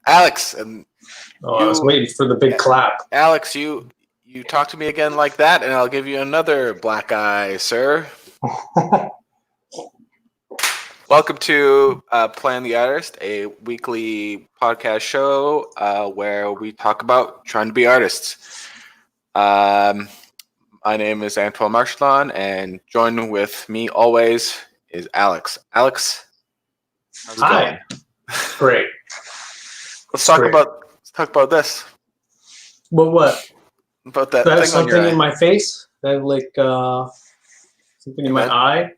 Alex, and I was waiting for the big clap. Alex, you talk to me again like that, and I'll give you another black eye, sir. Welcome to Plan the Artist, a weekly podcast show where we talk about trying to be artists. My name is Antoine Marchildon, and joining with me always is Alex. Alex, how's it going? Great. Let's talk about this. But what? About that Do I have thing on your something eye. in my face? I have like something in my eye?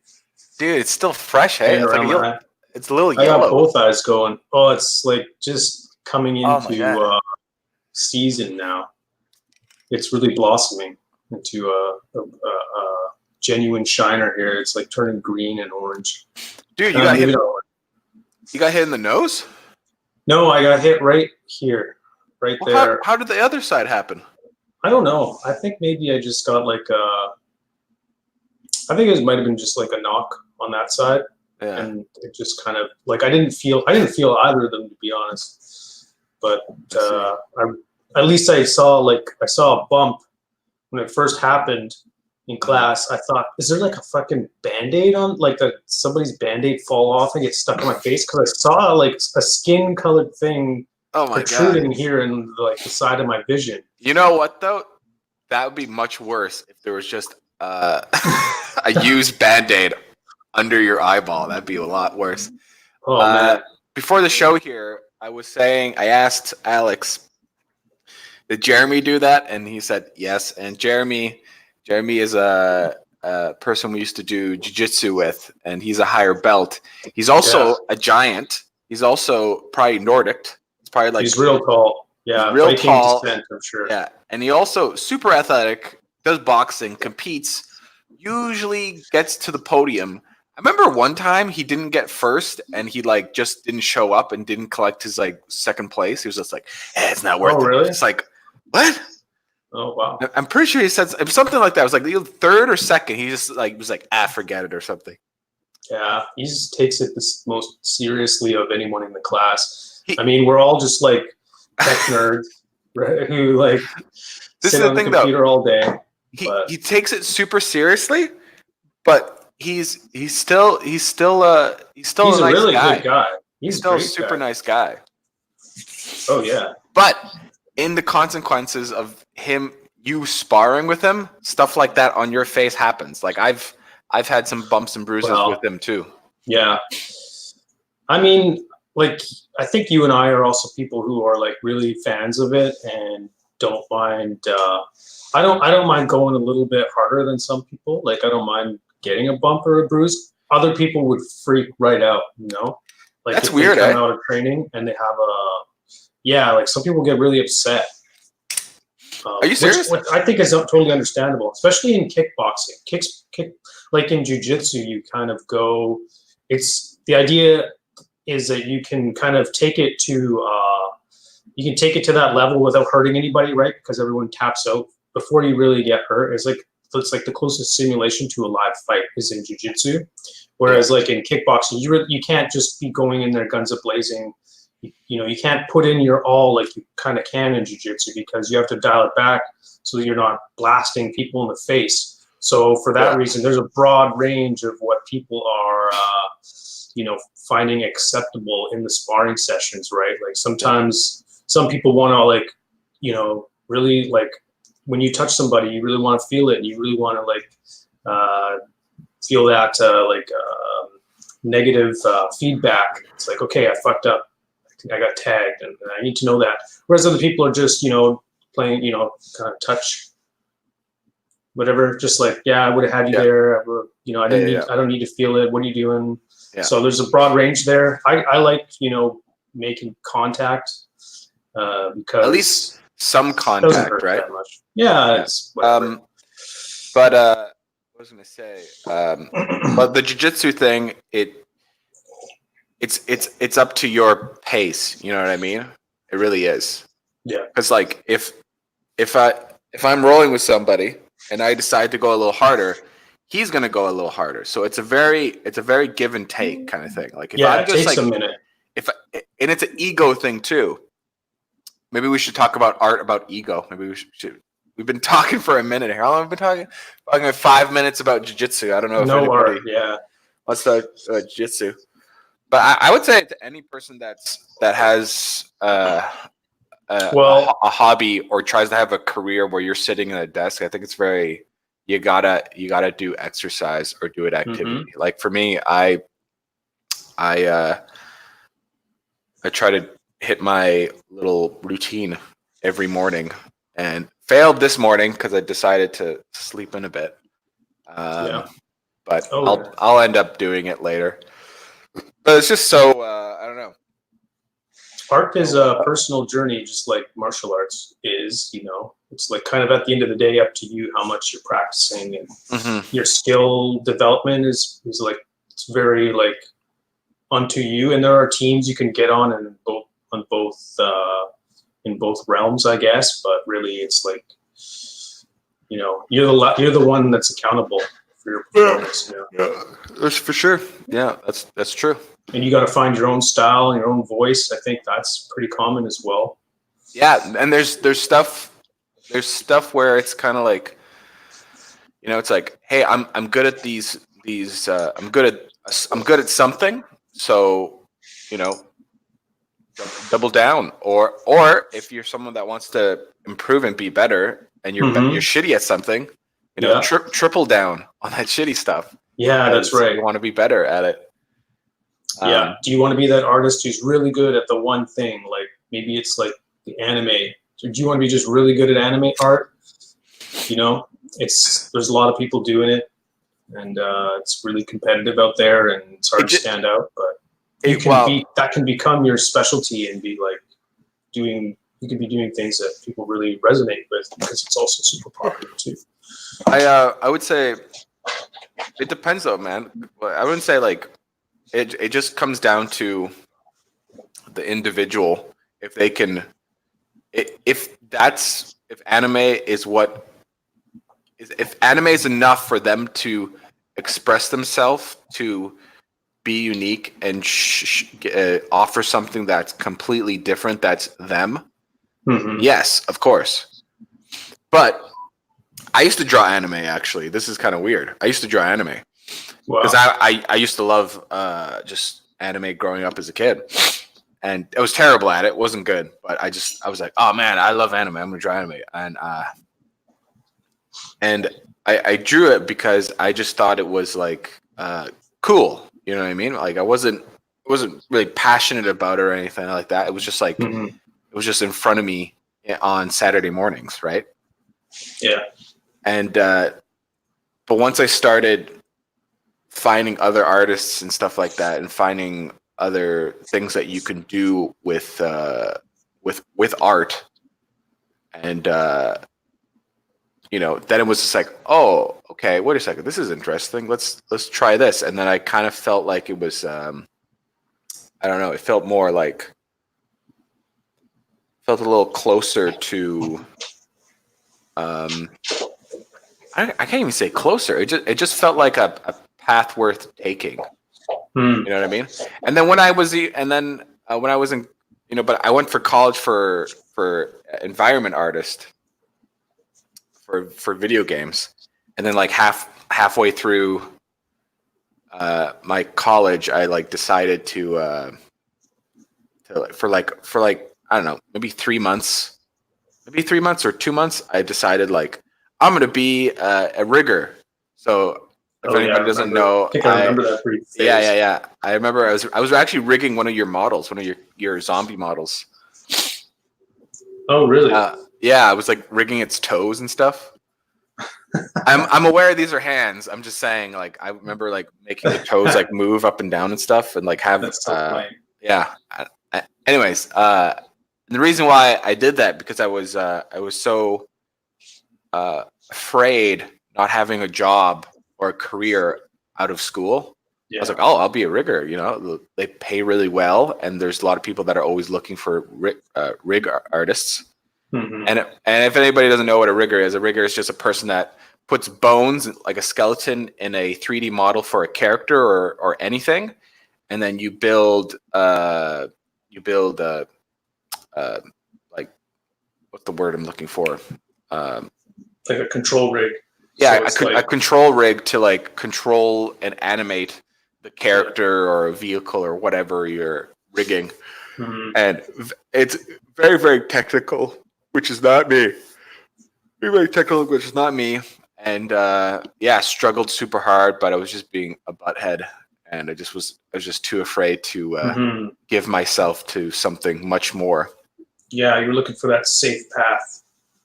Dude, it's still fresh, hey? It's like it's a little I yellow. got both eyes going. Oh, it's like just coming into season now. It's really blossoming into a genuine shiner here. It's like turning green and orange. Dude, you got hit in the nose? No, I got hit right here, right there. How did the other side happen? I don't know. I think maybe I just got like I think it might have been just like a knock on that side. Yeah. And it just kind of like I didn't feel either of them, to be honest. But at least I saw a bump when it first happened in class. I thought, is there like a fucking Band-Aid on, like somebody's Band-Aid fall off and get stuck on my face? Because I saw like a skin colored thing protruding here in like the side of my vision. You know what though? That would be much worse if there was just a used Band-Aid under your eyeball. That'd be a lot worse. Oh man! Before the show here, I asked Alex, did Jeremy do that? And he said yes. And Jeremy is a person we used to do jiu-jitsu with, and he's a higher belt. He's also a giant. He's also probably Nordic. It's probably like he's real tall. Yeah, real Viking tall. Descent, I'm sure. Yeah, and he also super athletic. Does boxing, competes. Usually gets to the podium. I remember one time he didn't get first, and he like just didn't show up and didn't collect his like second place. He was just like, "Hey, it's not worth it." Really? It's like, what? Oh wow! I'm pretty sure he said something like that. It was like the third or second. He just like was like, forget it or something. Yeah, he just takes it the most seriously of anyone in the class. I mean, we're all just like tech nerds, right? Who like sit on the computer all day. He takes it super seriously, but he's still a really guy. Good guy. He's still a super nice guy. Oh yeah. But in the consequences of you sparring with him, stuff like that on your face happens. Like I've had some bumps and bruises with him too. Yeah. I mean, like I think you and I are also people who are like really fans of it and don't mind I don't mind going a little bit harder than some people. Like I don't mind getting a bump or a bruise. Other people would freak right out, you know? Like that's if weird. They come out of training and they have like some people get really upset. Are you serious? Which I think is totally understandable, especially in kickboxing. Like in jiu-jitsu, you kind of go. It's the idea is that you can kind of take it to that level without hurting anybody, right? Because everyone taps out before you really get hurt. It's like the closest simulation to a live fight is in jiu-jitsu, whereas like in kickboxing, you can't just be going in there guns a-blazing. You can't put in your all like you kind of can in jiu-jitsu because you have to dial it back so that you're not blasting people in the face. So for that reason, there's a broad range of what people are, finding acceptable in the sparring sessions, right? Like sometimes some people want to like, really like when you touch somebody, you really want to feel it. And you really want to like feel that negative feedback. It's like, okay, I fucked up. I got tagged and I need to know that. Whereas other people are just, playing, kind of touch, whatever. Just like, I would have had you there. I don't need to feel it. What are you doing? Yeah. So there's a broad range there. I like, making contact because at least some contact, right? Yeah. It's whatever. But what was I going to say? But the jiu-jitsu thing, it's up to your pace. You know what I mean? It really is. Yeah. Because like if I'm rolling with somebody and I decide to go a little harder, he's gonna go a little harder. So it's a very give and take kind of thing. Like if I'm it takes a minute. and it's an ego thing too. Maybe we should talk about art about ego. Maybe we should. We've been talking for a minute here. How long have we been talking? Talking like 5 minutes about jiu-jitsu. I don't know if anybody wants to jiu-jitsu. But I would say to any person that has a hobby or tries to have a career where you're sitting at a desk, I think it's very you gotta do exercise or do an activity. Like for me, I try to hit my little routine every morning, and failed this morning because I decided to sleep in a bit. But I'll end up doing it later. But it's just so I don't know. Art is a personal journey, just like martial arts is. It's like kind of at the end of the day up to you how much you're practicing, and your skill development is like it's very like unto you. And there are teams you can get on in both realms, I guess. But really, it's like you're the one that's accountable for your performance. Yeah, that's for sure. Yeah, that's true. And you got to find your own style and your own voice. I think that's pretty common as well. Yeah, and there's stuff where it's kind of like, it's like, hey, I'm good at these I'm good at something, so double down, or if you're someone that wants to improve and be better, and you're shitty at something, triple down on that shitty stuff. Yeah, that's right. You want to be better at it. Do you want to be that artist who's really good at the one thing? Like maybe it's like the anime. So do you want to be just really good at anime art? There's a lot of people doing it, and it's really competitive out there, and it's hard to stand out. But that can become your specialty and be like you could be doing things that people really resonate with because it's also super popular too. I would say it depends though, man. I wouldn't say like it just comes down to the individual. If they can, if anime is if anime is enough for them to express themselves, to be unique and offer something that's completely different, that's them. Yes, of course. But I used to draw anime, actually. This is kind of weird. I used to draw anime. Because I used to love just anime growing up as a kid. And I was terrible at it. It wasn't good. But I was like, oh, man, I love anime. I'm going to draw anime. And I drew it because I just thought it was, like, cool. You know what I mean? Like, I wasn't really passionate about it or anything like that. It was just, like, it was just in front of me on Saturday mornings, right? Yeah. And but once I started finding other artists and stuff like that, and finding other things that you can do with art, and then it was just like, oh, okay, wait a second, this is interesting. Let's try this. And then I kind of felt like it was I don't know, it felt more like a little closer to I can't even say closer. It just felt like a path worth taking. You know what I mean? And then when I was in, but I went for college for environment artist for video games, and then like halfway through my college, I like decided to for like I don't know, maybe 3 months or 2 months, I decided like I'm gonna be a rigger. So if anybody doesn't know, I remember that brief phase. Yeah. I remember I was actually rigging one of your models, one of your zombie models. Oh, really? Yeah, I was like rigging its toes and stuff. I'm aware these are hands. I'm just saying, like, I remember like making the toes like move up and down and stuff, and like have yeah. Anyways, the reason why I did that because I was so afraid not having a job or a career out of school. Yeah. I was like, oh, I'll be a rigger. They pay really well, and there's a lot of people that are always looking for rig artists. And if anybody doesn't know what a rigger is just a person that puts bones, like a skeleton, in a 3D model for a character or anything, and then you build build like what's the word I'm looking for? Like a control rig. Yeah, a control rig to like control and animate the character or a vehicle or whatever you're rigging. And it's very, very technical, which is not me. Very, very technical, which is not me. And struggled super hard, but I was just being a butthead, and I was just too afraid to give myself to something much more. Yeah, you're looking for that safe path,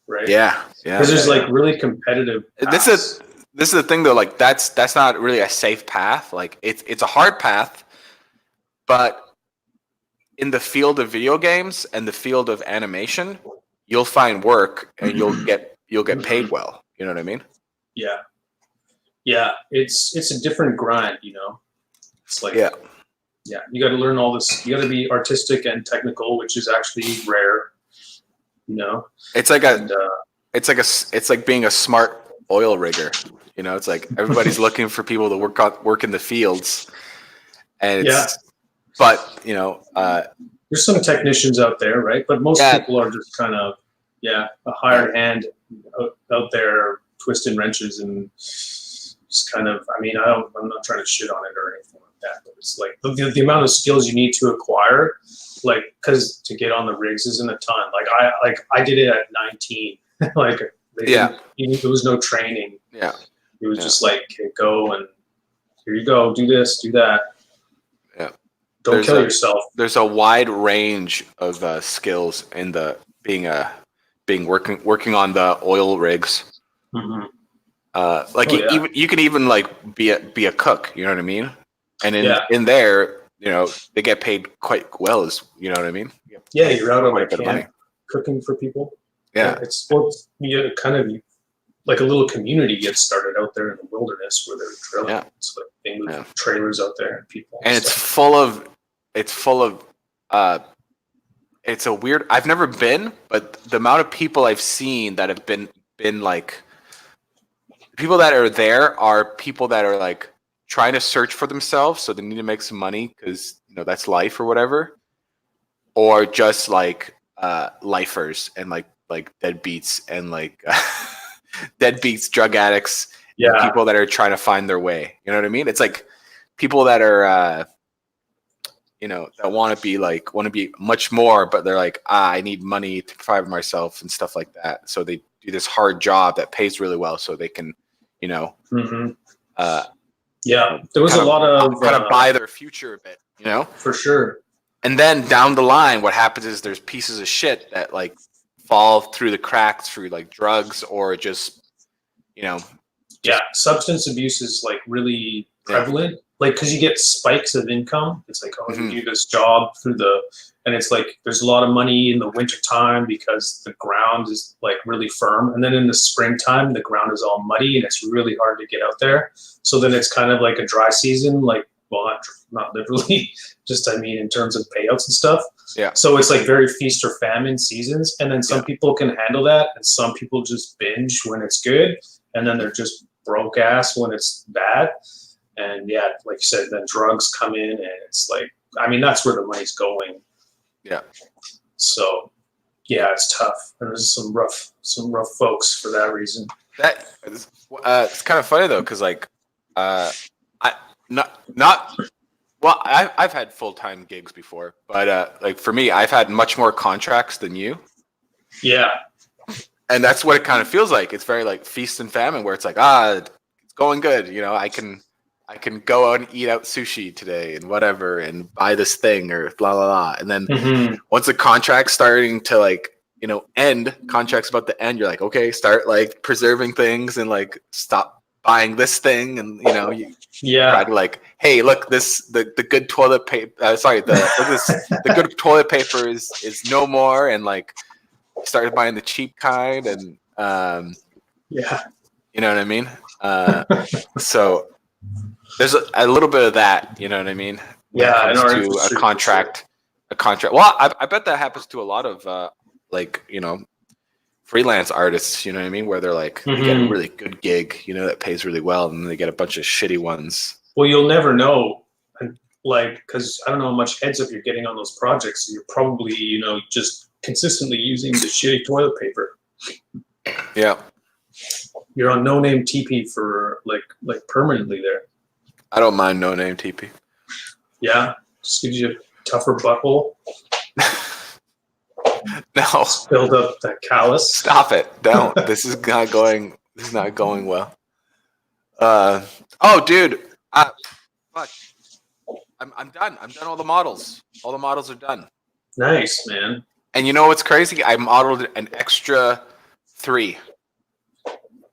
right? Yeah. Because there's like really competitive paths. This is the thing though. Like that's not really a safe path. Like it's a hard path, but in the field of video games and the field of animation, you'll find work and you'll get paid well. You know what I mean? Yeah. It's a different grind, you know. It's like you got to learn all this. You got to be artistic and technical, which is actually rare. You know, it's like being a smart oil rigger. You know, it's like everybody's looking for people to work in the fields, and but you know, there's some technicians out there, right? But most people are just kind of a hired hand out there twisting wrenches and just kind of. I mean, I'm not trying to shit on it or anything like that, but it's like the amount of skills you need to acquire, like because to get on the rigs isn't a ton. I did it at 19, like. There was no training. Yeah. It was just like, okay, go and here you go, do this, do that. Yeah. Don't kill yourself. There's a wide range of skills in the working on the oil rigs. Even you can even like be a cook. You know what I mean? And in there, you know, they get paid quite well. As you know what I mean? Yeah, you're out on a camp cooking for people. Yeah, it's kind of like a little community gets started out there in the wilderness where they're drilling. Yeah. It's like they move trailers out there and people. And it's full of. It's a weird. I've never been, but the amount of people I've seen that have been like. People that are there are people that are like trying to search for themselves, so they need to make some money because you know that's life or whatever, or just like lifers and like deadbeats and like deadbeats, drug addicts, people that are trying to find their way. You know what I mean? It's like people that are, that want to be much more, but they're like, I need money to provide for myself and stuff like that. So they do this hard job that pays really well, so they can, there was a lot of kind of buy their future a bit, for sure. And then down the line, what happens is there's pieces of shit that like fall through the cracks through like drugs or just, substance abuse is like really prevalent. Like, cause you get spikes of income. It's like, you do this job and it's like, there's a lot of money in the winter time because the ground is like really firm. And then in the springtime, the ground is all muddy and it's really hard to get out there. So then it's kind of like a dry season, like, well, not literally, just, in terms of payouts and stuff. Yeah. So it's like very feast or famine seasons. And then some people can handle that. And some people just binge when it's good. And then they're just broke ass when it's bad. And like you said, then drugs come in and it's like, that's where the money's going. Yeah. So it's tough. There's some rough folks for that reason. It's kind of funny though. Cause like, I've had full-time gigs before, but like for me, I've had much more contracts than you. Yeah. And that's what it kind of feels like. It's very like feast and famine where it's like, it's going good. I can go out and eat out sushi today and whatever and buy this thing or blah, blah, blah. And then once the contract's starting to like, end, contract's about to end, you're like, okay, start like preserving things and like stop buying this thing. And, you try to like, hey, look, the good toilet paper, the good toilet paper is no more. And like started buying the cheap kind and, you know what I mean? So there's a little bit of that, you know what I mean? Yeah, to a contract. Well, I bet that happens to a lot of freelance artists, you know what I mean? Where they're like, they get a really good gig, that pays really well, and then they get a bunch of shitty ones. Well, you'll never know like, because I don't know how much heads up you're getting on those projects. So you're probably, just consistently using the shitty toilet paper. Yeah. You're on no name TP for like permanently there. I don't mind no name TP. Yeah, just gives you a tougher butthole. No. Build up that callus. Stop it. Don't. This is not going well. Oh dude. Fuck. I'm done. I'm done all the models. All the models are done. Nice, man. And you know what's crazy? I modeled an extra 3.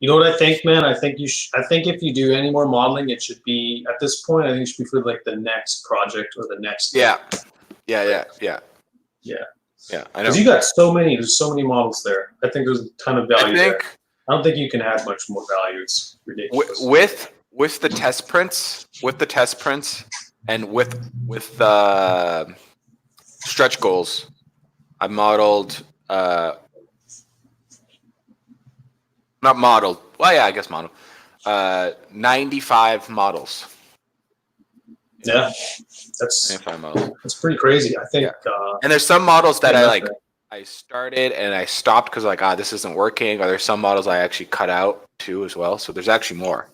You know what I think, man? I think I think if you do any more modeling, it should be at this point. I think it should be for like the next project or the next. Yeah. Thing. Yeah. I know. Because you got so many. There's so many models there. I think there's a ton of value there. I don't think you can add much more value. It's ridiculous. With the test prints, and with stretch goals, I modeled. Not modeled. Well, yeah, I guess modeled. 95 models. Yeah, that's pretty crazy. I think. Yeah. And there's some models that I started and I stopped because this isn't working. Or there's some models I actually cut out too as well. So there's actually more.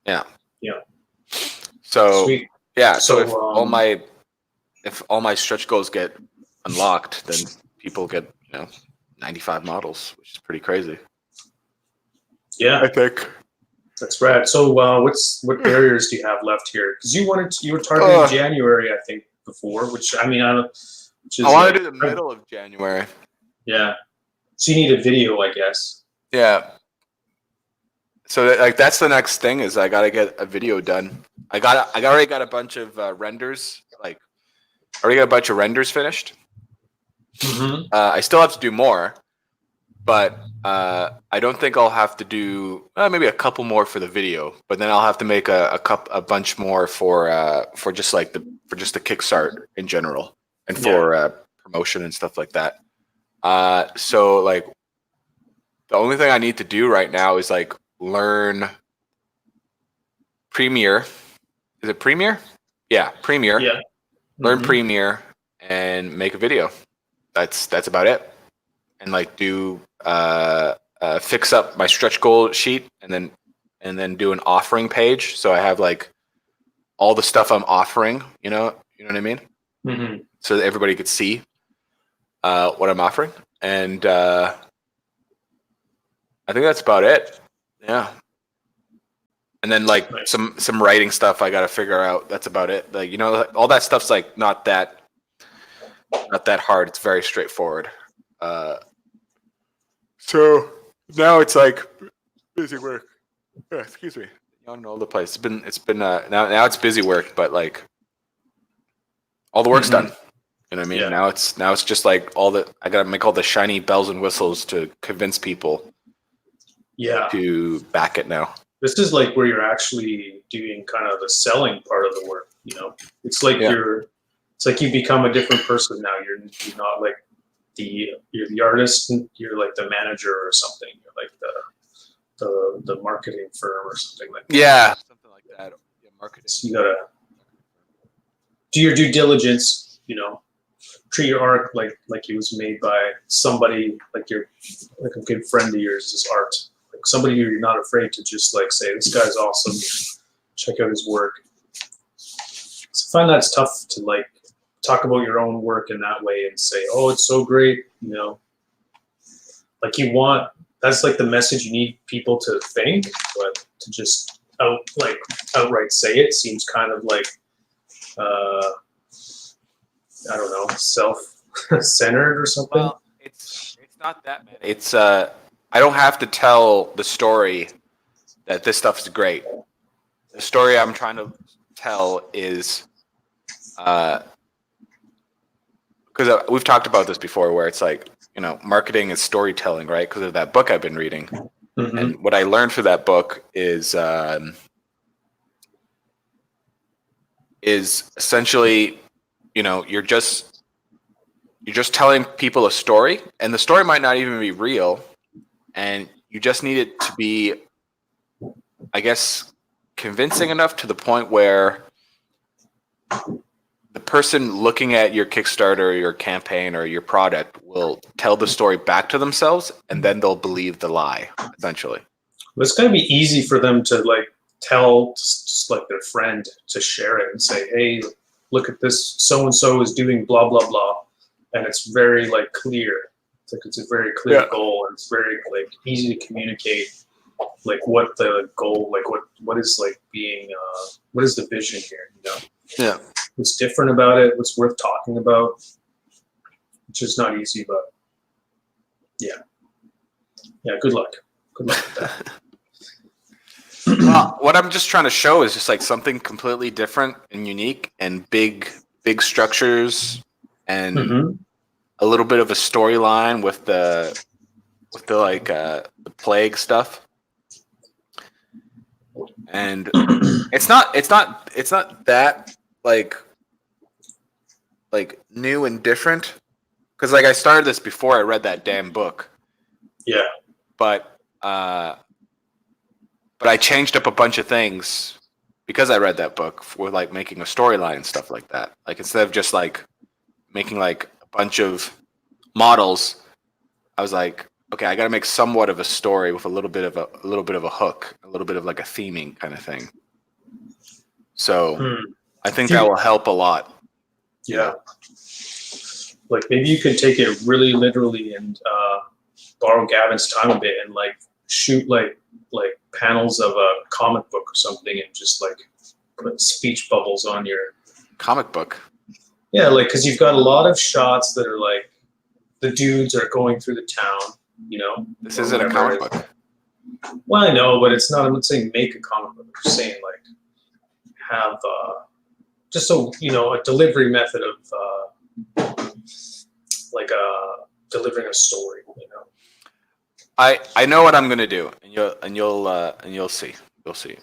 Yeah. So sweet. Yeah. So if all my stretch goals get unlocked, then people get 95 models, which is pretty crazy. Yeah, I think that's rad. So what barriers do you have left here? Because you were targeting January, I think, before. Which I want to do the middle of January. Yeah. So you need a video, I guess. Yeah. So that's the next thing is I gotta get a video done. I already got a bunch of renders. I already got a bunch of renders finished. Mm-hmm. I still have to do more, but I don't think I'll have to do maybe a couple more for the video. But then I'll have to make a bunch more for just the Kickstart in general and for promotion and stuff like that. So the only thing I need to do right now is learn Premiere. Is it Premiere? Yeah, Premiere. Yeah. Learn Premiere and make a video. That's about it. And do fix up my stretch goal sheet and then do an offering page. So I have all the stuff I'm offering. You know what I mean? Mm-hmm. So that everybody could see what I'm offering. And I think that's about it. Yeah. And then nice. some writing stuff I got to figure out. That's about it. All that stuff's not that hard. It's very straightforward. So now it's busy work. Excuse me. Yawning all the place. It's been now it's busy work, but all the work's done. You know what I mean? Yeah. Now it's just I gotta make all the shiny bells and whistles to convince people. Yeah. To back it now. This is where you're actually doing kind of the selling part of the work. It's it's you become a different person now. You're not you're the artist. You're the manager or something. You're the marketing firm or something like that. Yeah, something like that. Yeah, marketing. So you gotta do your due diligence. Treat your art like it was made by somebody a good friend of yours is art. Somebody who you're not afraid to just say, this guy's awesome. Check out his work. So I find that's tough to talk about your own work in that way and say, oh, it's so great. That's the message you need people to think, but to just outright say it seems kind of I don't know, self-centered or something. Well, it's not that, man. It's I don't have to tell the story that this stuff is great. The story I'm trying to tell is because we've talked about this before, where it's marketing is storytelling, right? Because of that book I've been reading, and what I learned from that book is essentially, you're just telling people a story, and the story might not even be real. And you just need it to be, I guess, convincing enough to the point where the person looking at your Kickstarter or your campaign or your product will tell the story back to themselves, and then they'll believe the lie, essentially. It's going to be easy for them to like tell just like their friend to share it and say, hey, look at this, so and so is doing blah blah blah, and it's very like clear. It's a very clear goal, and it's very like easy to communicate like what the goal, like what is like being what is the vision here, you know? Yeah. What's different about it, what's worth talking about, which is not easy, but yeah, good luck with that. Well, what I'm just trying to show is just like something completely different and unique, and big structures, and a little bit of a storyline with the like the plague stuff. And it's not that like new and different, because like I started this before I read that damn book. Yeah. But I changed up a bunch of things because I read that book for like making a storyline and stuff like that. Like instead of just like making like a bunch of models, I was like, okay, I got to make somewhat of a story with a little bit of a hook, a little bit of like a theming kind of thing. So I think that will help a lot. Yeah. Like maybe you could take it really literally and borrow Gavin's time a bit and like shoot like panels of a comic book or something and just like put speech bubbles on your comic book. Yeah, like because you've got a lot of shots that are like the dudes are going through the town, you know. This isn't a comic book. Well, I know, but it's not. I'm not saying make a comic book. I'm just saying like have just so you know a delivery method of like delivering a story, you know. I know what I'm gonna do, and you'll see. You'll see.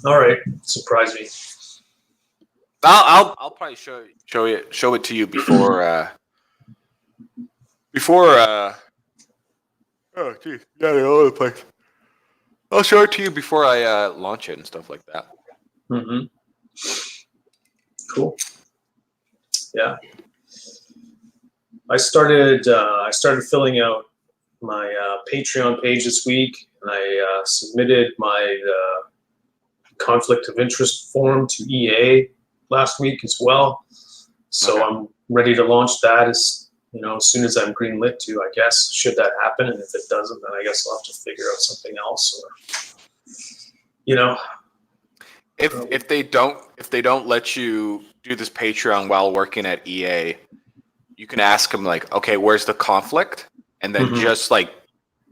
All right, surprise me. I'll probably show it to you before oh geez, yeah, they're all over the place. I'll show it to you before I launch it and stuff like that. Mm-hmm. Cool. Yeah. I started filling out my Patreon page this week, and I submitted my conflict of interest form to EA last week as well. So okay. I'm ready to launch that as soon as I'm greenlit to, I guess, should that happen. And if it doesn't, then I guess I'll have to figure out something else, or if they don't let you do this Patreon while working at EA, you can ask them like, okay, where's the conflict? And then just like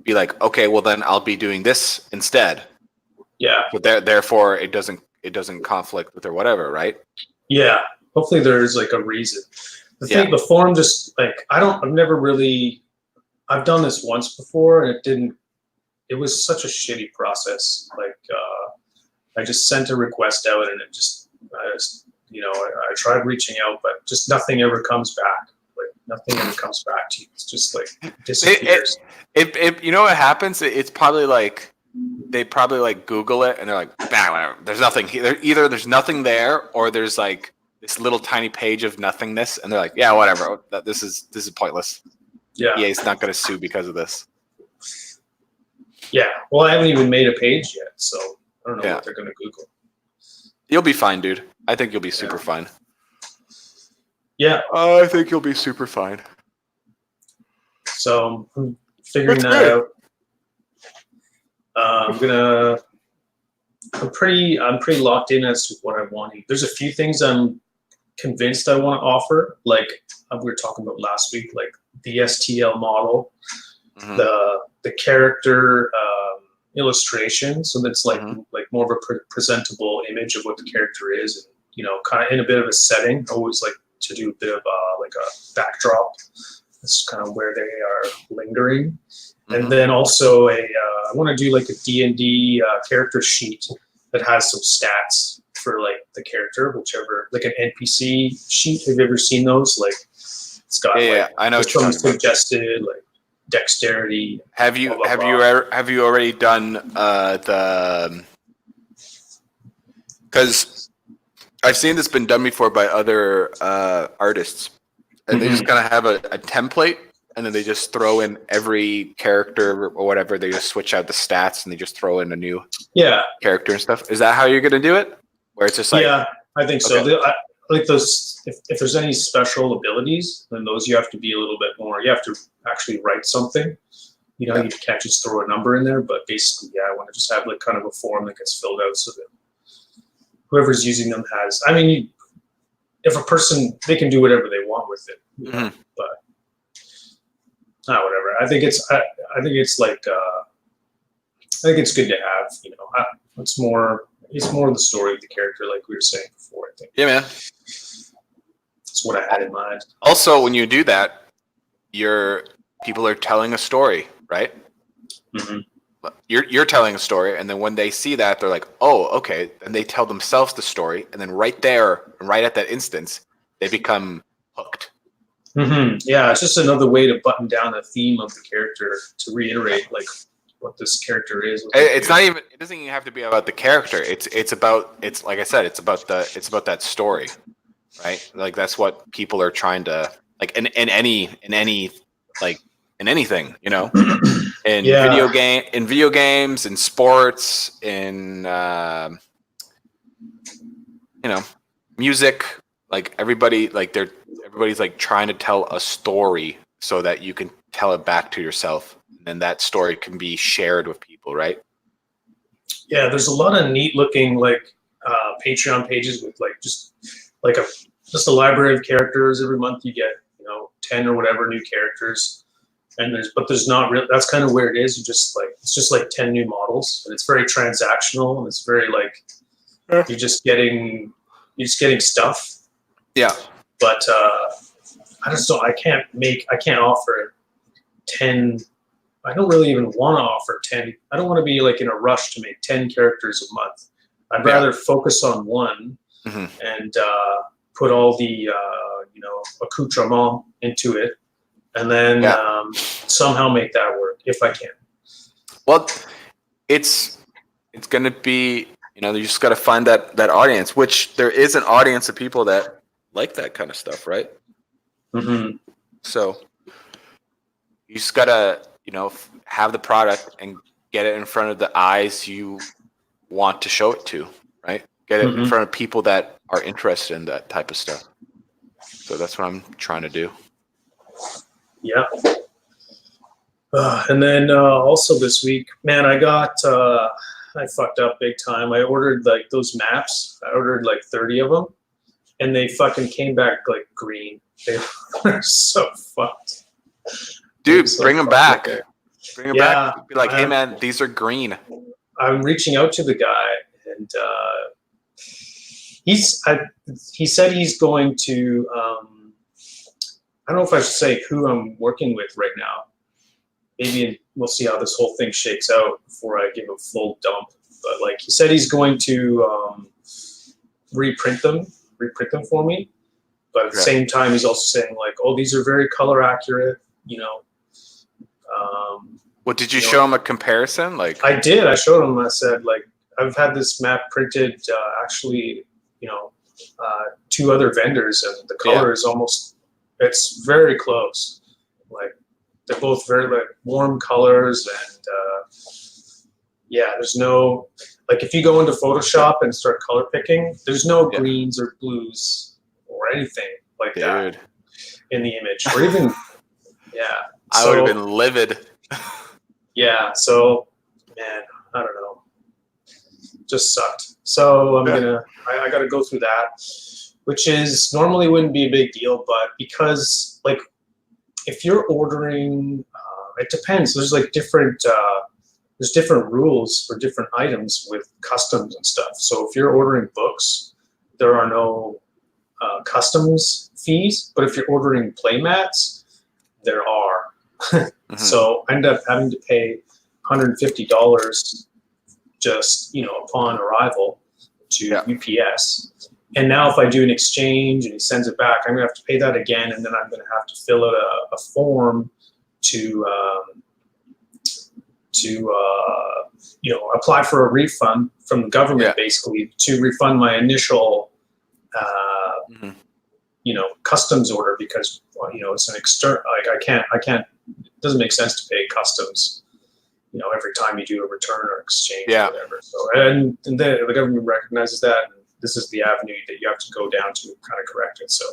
be like, okay, well then I'll be doing this instead. Yeah. But therefore it doesn't conflict with or whatever, right? Yeah. Hopefully there's like a reason. The thing, the form just like I've done this once before and it was such a shitty process. Like I just sent a request out and I tried reaching out, but just nothing ever comes back. Like nothing ever comes back to you. It's just like disappears. You know what happens? It's probably like they probably like Google it and they're like, bah, there's nothing here. Either there's nothing there or there's like this little tiny page of nothingness, and they're like, yeah, whatever. This is pointless. Yeah, EA's not going to sue because of this. Yeah, well, I haven't even made a page yet, so I don't know what they're going to Google. You'll be fine, dude. I think you'll be super fine. Yeah, I think you'll be super fine. So I'm figuring that out. I'm pretty locked in as to what I want. There's a few things I'm convinced I want to offer, like we were talking about last week, like the STL model, the character illustration, so that's like more of a presentable image of what the character is, and kind of in a bit of a setting. I always like to do a bit of like a backdrop. That's kind of where they are lingering. And then also I want to do like a D&D character sheet that has some stats for like the character, whichever, like an NPC sheet. Have you ever seen those? Like it's got I know what you're talking suggested, like dexterity. Have you already done the? Because I've seen this been done before by other artists, and they just kind of have a template, and then they just throw in every character or whatever. They just switch out the stats, and they just throw in a new character and stuff. Is that how you're gonna do it? Where it's just like, yeah, I think so. okay. I like those. If there's any special abilities, then those you have to be a little bit more. You have to actually write something. You know, you can't just throw a number in there. But basically, I want to just have like kind of a form that gets filled out so that whoever's using them has. I mean, if a person, they can do whatever they want with it. You know, but whatever. I think it's. I think it's like. I think it's good to have. You know, it's more. It's more the story of the character, like we were saying before. I think. Yeah, man. That's what I had in mind. Also, when you do that, people are telling a story, right? You're telling a story, and then when they see that, they're like, "Oh, okay." And they tell themselves the story, and then right there, right at that instance, they become hooked. Yeah, it's just another way to button down the theme of the character to reiterate, like, what this character is. It's not even. It doesn't even have to be about the character. It's about. It's like I said. It's about that story, right? Like that's what people are trying to like in anything, you know, in video games, in sports, in music. Like everybody's like trying to tell a story so that you can tell it back to yourself. And that story can be shared with people, right? Yeah, there's a lot of neat looking like Patreon pages with like just a library of characters. Every month you get 10 or whatever new characters, and there's not real. That's kind of where it is. It's just like 10 new models, and it's very transactional, and it's very like you're just getting stuff. Yeah, but I just don't. I can't offer 10. I don't really even want to offer 10. I don't want to be like in a rush to make 10 characters a month. I'd rather focus on one and put all the accoutrement into it, and then somehow make that work if I can. Well, it's gonna be you just got to find that audience, which there is an audience of people that like that kind of stuff, right? So you just gotta have the product and get it in front of the eyes you want to show it to, right? Get it in front of people that are interested in that type of stuff. So that's what I'm trying to do. Yeah. And then also this week, man, I fucked up big time. I ordered like those maps. I ordered like 30 of them, and they fucking came back like green. They were so fucked. Dude, bring them back. Bring them back. Be like, hey man, these are green. I'm reaching out to the guy, and he said he's going to. I don't know if I should say who I'm working with right now. Maybe we'll see how this whole thing shakes out before I give a full dump. But like he said, he's going to reprint them for me. But at the same time, he's also saying like, oh, these are very color accurate. Well, did you show him a comparison? Like I did. I showed him. I said, like, I've had this map printed actually, 2 other vendors, and the color is it's very close. Like they're both very like warm colors, and there's no like if you go into Photoshop and start color picking, there's no greens or blues or anything like that in the image, or even I would have been livid. Yeah, so man, I don't know. Just sucked. So I gotta go through that, which is normally wouldn't be a big deal, but because like if you're ordering, it depends. There's like different rules for different items with customs and stuff. So if you're ordering books, there are no customs fees, but if you're ordering playmats, there are. So I ended up having to pay $150 just upon arrival to UPS. And now if I do an exchange and he sends it back, I'm gonna have to pay that again, and then I'm gonna have to fill out a form to apply for a refund from the government, basically to refund my initial Mhm. Customs order because it's an external. Like I can't. It doesn't make sense to pay customs. Every time you do a return or exchange Yeah. or whatever. So and the government recognizes that, and this is the avenue that you have to go down to kind of correct it. So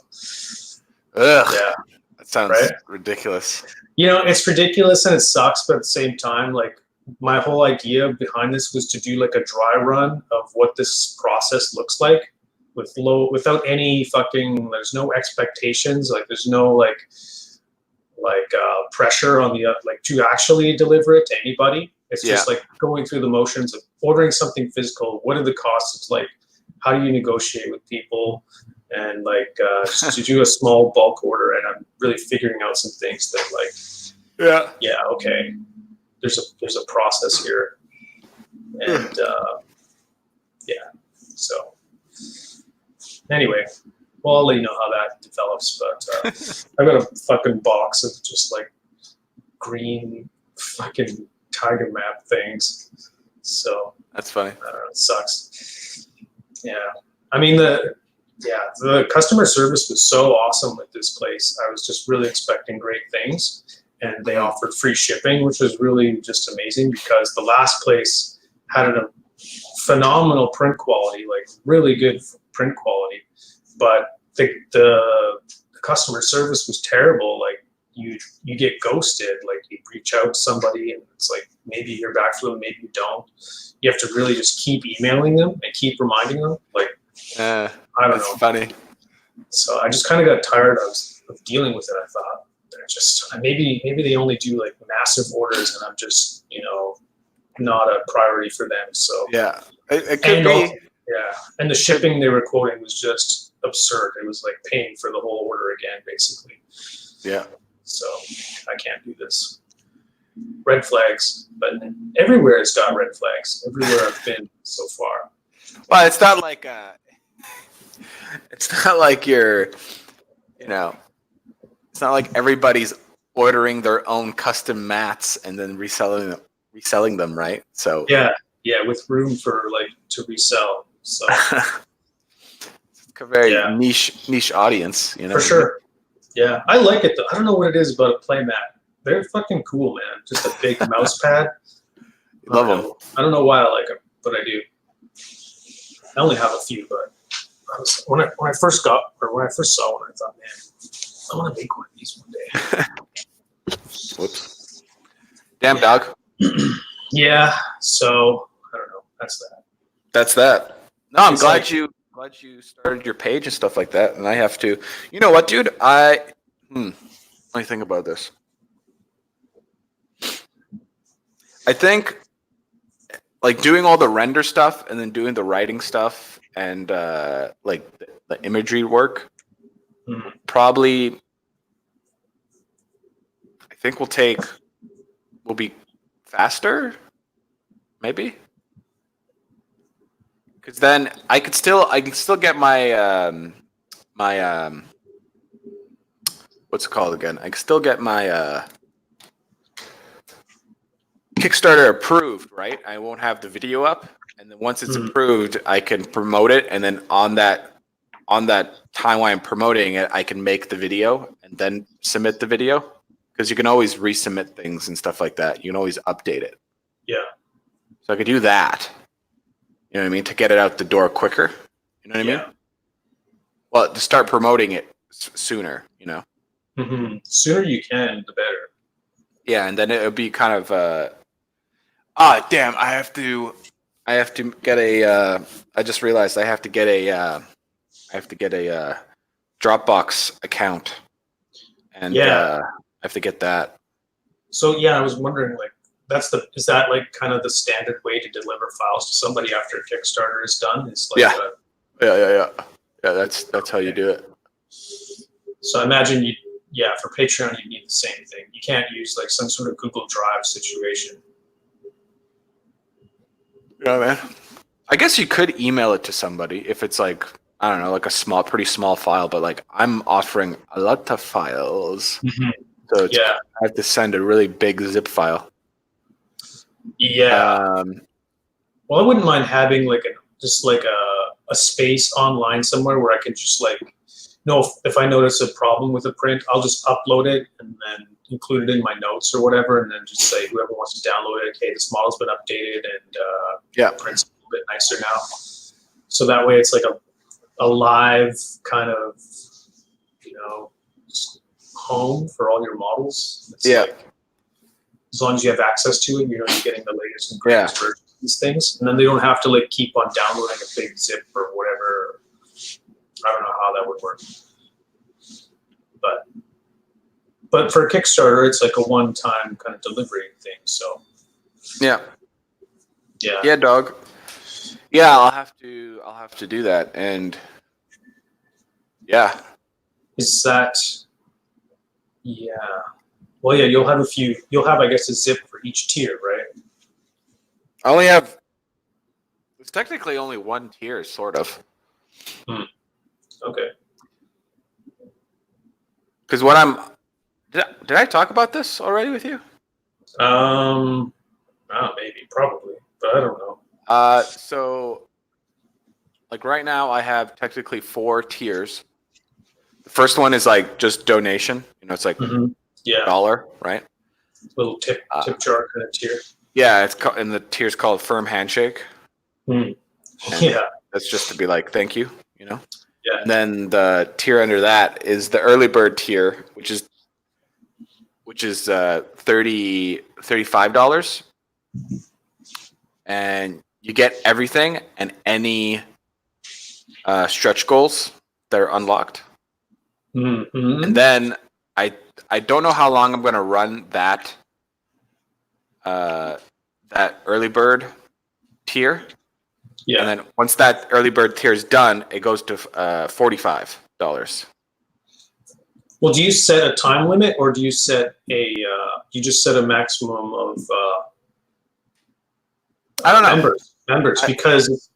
Ugh, that sounds right? ridiculous. It's ridiculous and it sucks, but at the same time, like my whole idea behind this was to do like a dry run of what this process looks like without any fucking. There's no expectations. Like there's no pressure on the to actually deliver it to anybody. It's just like going through the motions of ordering something physical. What are the costs? It's like, how do you negotiate with people? And just to do a small bulk order, and I'm really figuring out some things that okay, there's a process here, and so anyway, well, I'll let you know how that develops, but I got a fucking box of just like green fucking tiger map things, so That's funny. I don't know, it sucks. Yeah, I mean the customer service was so awesome with this place. I was just really expecting great things, and they offered free shipping, which was really just amazing because the last place had a phenomenal print quality, like really good print quality, but the customer service was terrible. Like you get ghosted. Like you reach out to somebody and it's like maybe you hear back from them, maybe you don't. You have to really just keep emailing them and keep reminding them. Like I don't know. That's funny. So I just kind of got tired of dealing with it. I thought they're just maybe they only do like massive orders and I'm just not a priority for them. So Yeah, it could be. Also, and the shipping they were quoting was just absurd. It was like paying for the whole order again, basically. Yeah. So I can't do this. Red flags, but everywhere it's got red flags. Everywhere I've been so far. Well, it's not like you're, it's not like everybody's ordering their own custom mats and then reselling them, right? So yeah, with room for to resell. So it's a very niche audience, For sure. Yeah, I like it though. I don't know what it is about a playmat. They're fucking cool, man. Just a big mouse pad. Love them. I don't know why I like them, but I do. I only have a few, but when I first saw one, I thought, man, I want to make one of these one day. Whoops. Damn dog. Yeah. So I don't know. That's that. No, I'm glad you started your page and stuff like that. And I have to. You know what, dude? Let me think about this. I think doing all the render stuff and then doing the writing stuff and the imagery work probably I think will be faster, maybe. Because then I can still get my what's it called again? I can still get my Kickstarter approved, right? I won't have the video up, and then once it's approved, I can promote it, and then on that time while I'm promoting it, I can make the video and then submit the video because you can always resubmit things and stuff like that. You can always update it. Yeah. So I could do that. You know what I mean? To get it out the door quicker. You know what I mean? Well, to start promoting it sooner, Sooner you can, the better. Yeah, and then it would be kind of damn, I have to get a I just realized I have to get a Dropbox account. And I have to get that. So I was wondering is that kind of the standard way to deliver files to somebody after a Kickstarter is done? It's yeah. That's how you do it. So I imagine for Patreon you need the same thing. You can't use some sort of Google Drive situation. Yeah, man. I guess you could email it to somebody if it's I don't know, a pretty small file, but I'm offering a lot of files. So I have to send a really big zip file. Yeah. Well, I wouldn't mind having a a space online somewhere where I can just like know if I notice a problem with a print, I'll just upload it and then include it in my notes or whatever, and then just say whoever wants to download it, okay, this model's been updated and the print's a little bit nicer now. So that way it's like a live kind of, home for all your models. It's like, as long as you have access to it, you're getting the latest and greatest versions of these things. And then they don't have to like keep on downloading a big zip or whatever. I don't know how that would work. But for a Kickstarter, it's like a one-time kind of delivery thing. So yeah, dog. Yeah, I'll have to do that. And yeah, is that? Yeah. Well, yeah, you'll have I guess a zip for each tier, right? I only have. It's technically only one tier, sort of. Okay. Because what I'm. Did I talk about this already with you? Maybe, probably, but I don't know. So, like right now, I have technically 4 tiers. The first one is like just donation. It's like $1, right? Little tip jar kind of tier. Yeah, and the tier's called Firm Handshake. Yeah, that's just to be like thank you. Yeah. And then the tier under that is the early bird tier, which is $35, and you get everything and any stretch goals that are unlocked. And then I don't know how long I'm going to run that early bird tier. Yeah. And then once that early bird tier is done, it goes to $45. Well, do you set a time limit, or do you set you just set a maximum of I don't know. members? Because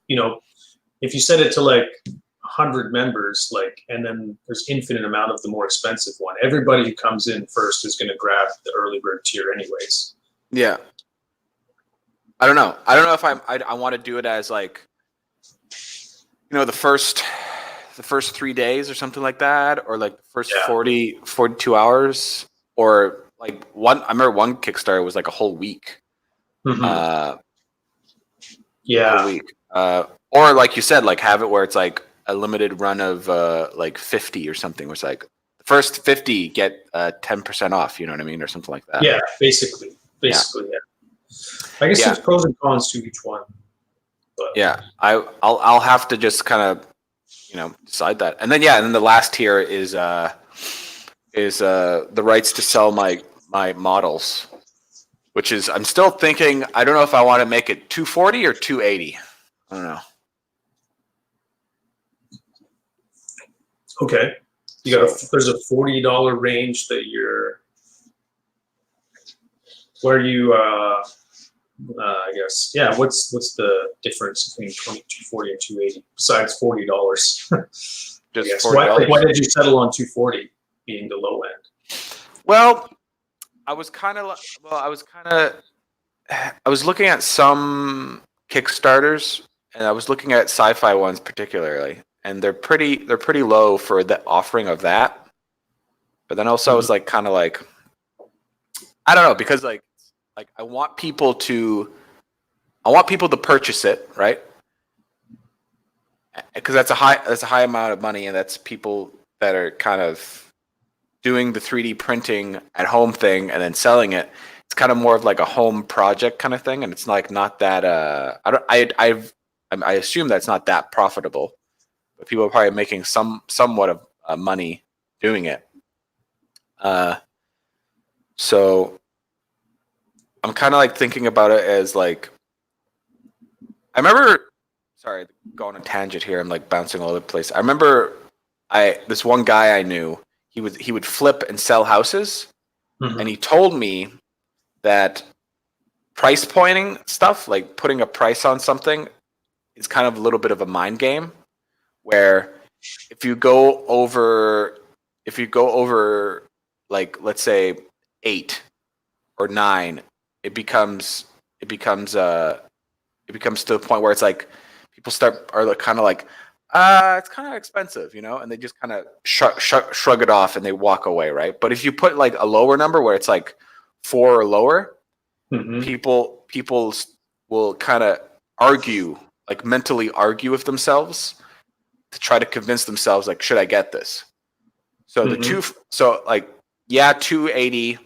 if you set it to like 100 members, like, and then there's infinite amount of the more expensive one, everybody who comes in first is going to grab the early bird tier anyways. Yeah. I don't know if I want to do it as like, the first 3 days or something like that, or like the first 42 hours, or like I remember one Kickstarter was like a whole week. A whole week. Or like you said, like have it where it's like a limited run of like 50 or something, where it's like the first 50 get 10% off, you know what I mean, or something like that. Yeah, basically, yeah. I guess there's pros and cons to each one. But. Yeah, I'll have to just kind of decide that, and then the last tier is the rights to sell my models, which is I'm still thinking. I don't know if I want to make it 240 or 280. I don't know. Okay, there's a $40 range that where you I guess what's the difference between 240 and 280 besides $40? Just $40. Why did you settle on 240 being the low end? Well, I was looking at some Kickstarters, and I was looking at sci-fi ones particularly, and they're pretty low for the offering of that. But then also I was like kind of like, I don't know, because like I want people to purchase it, right? Because that's a high amount of money, and that's people that are kind of doing the 3D printing at home thing and then selling it. It's kind of more of like a home project kind of thing, and it's like not that I assume that's not that profitable, but people are probably making somewhat of money doing it. So I'm kind of like thinking about it as like, I remember, sorry, going on a tangent here. I'm like bouncing all over the place. I remember this one guy I knew, he would flip and sell houses, and he told me that price pointing stuff, like putting a price on something, is kind of a little bit of a mind game, where if you go over like, let's say 8 or 9, it becomes to the point where it's like people are kind of like, It's kind of expensive, you know, and they just kind of shrug it off and they walk away, right? But if you put like a lower number where it's like 4 or lower, people will kind of argue, like mentally argue with themselves to try to convince themselves, like, should I get this? So like, yeah, 280,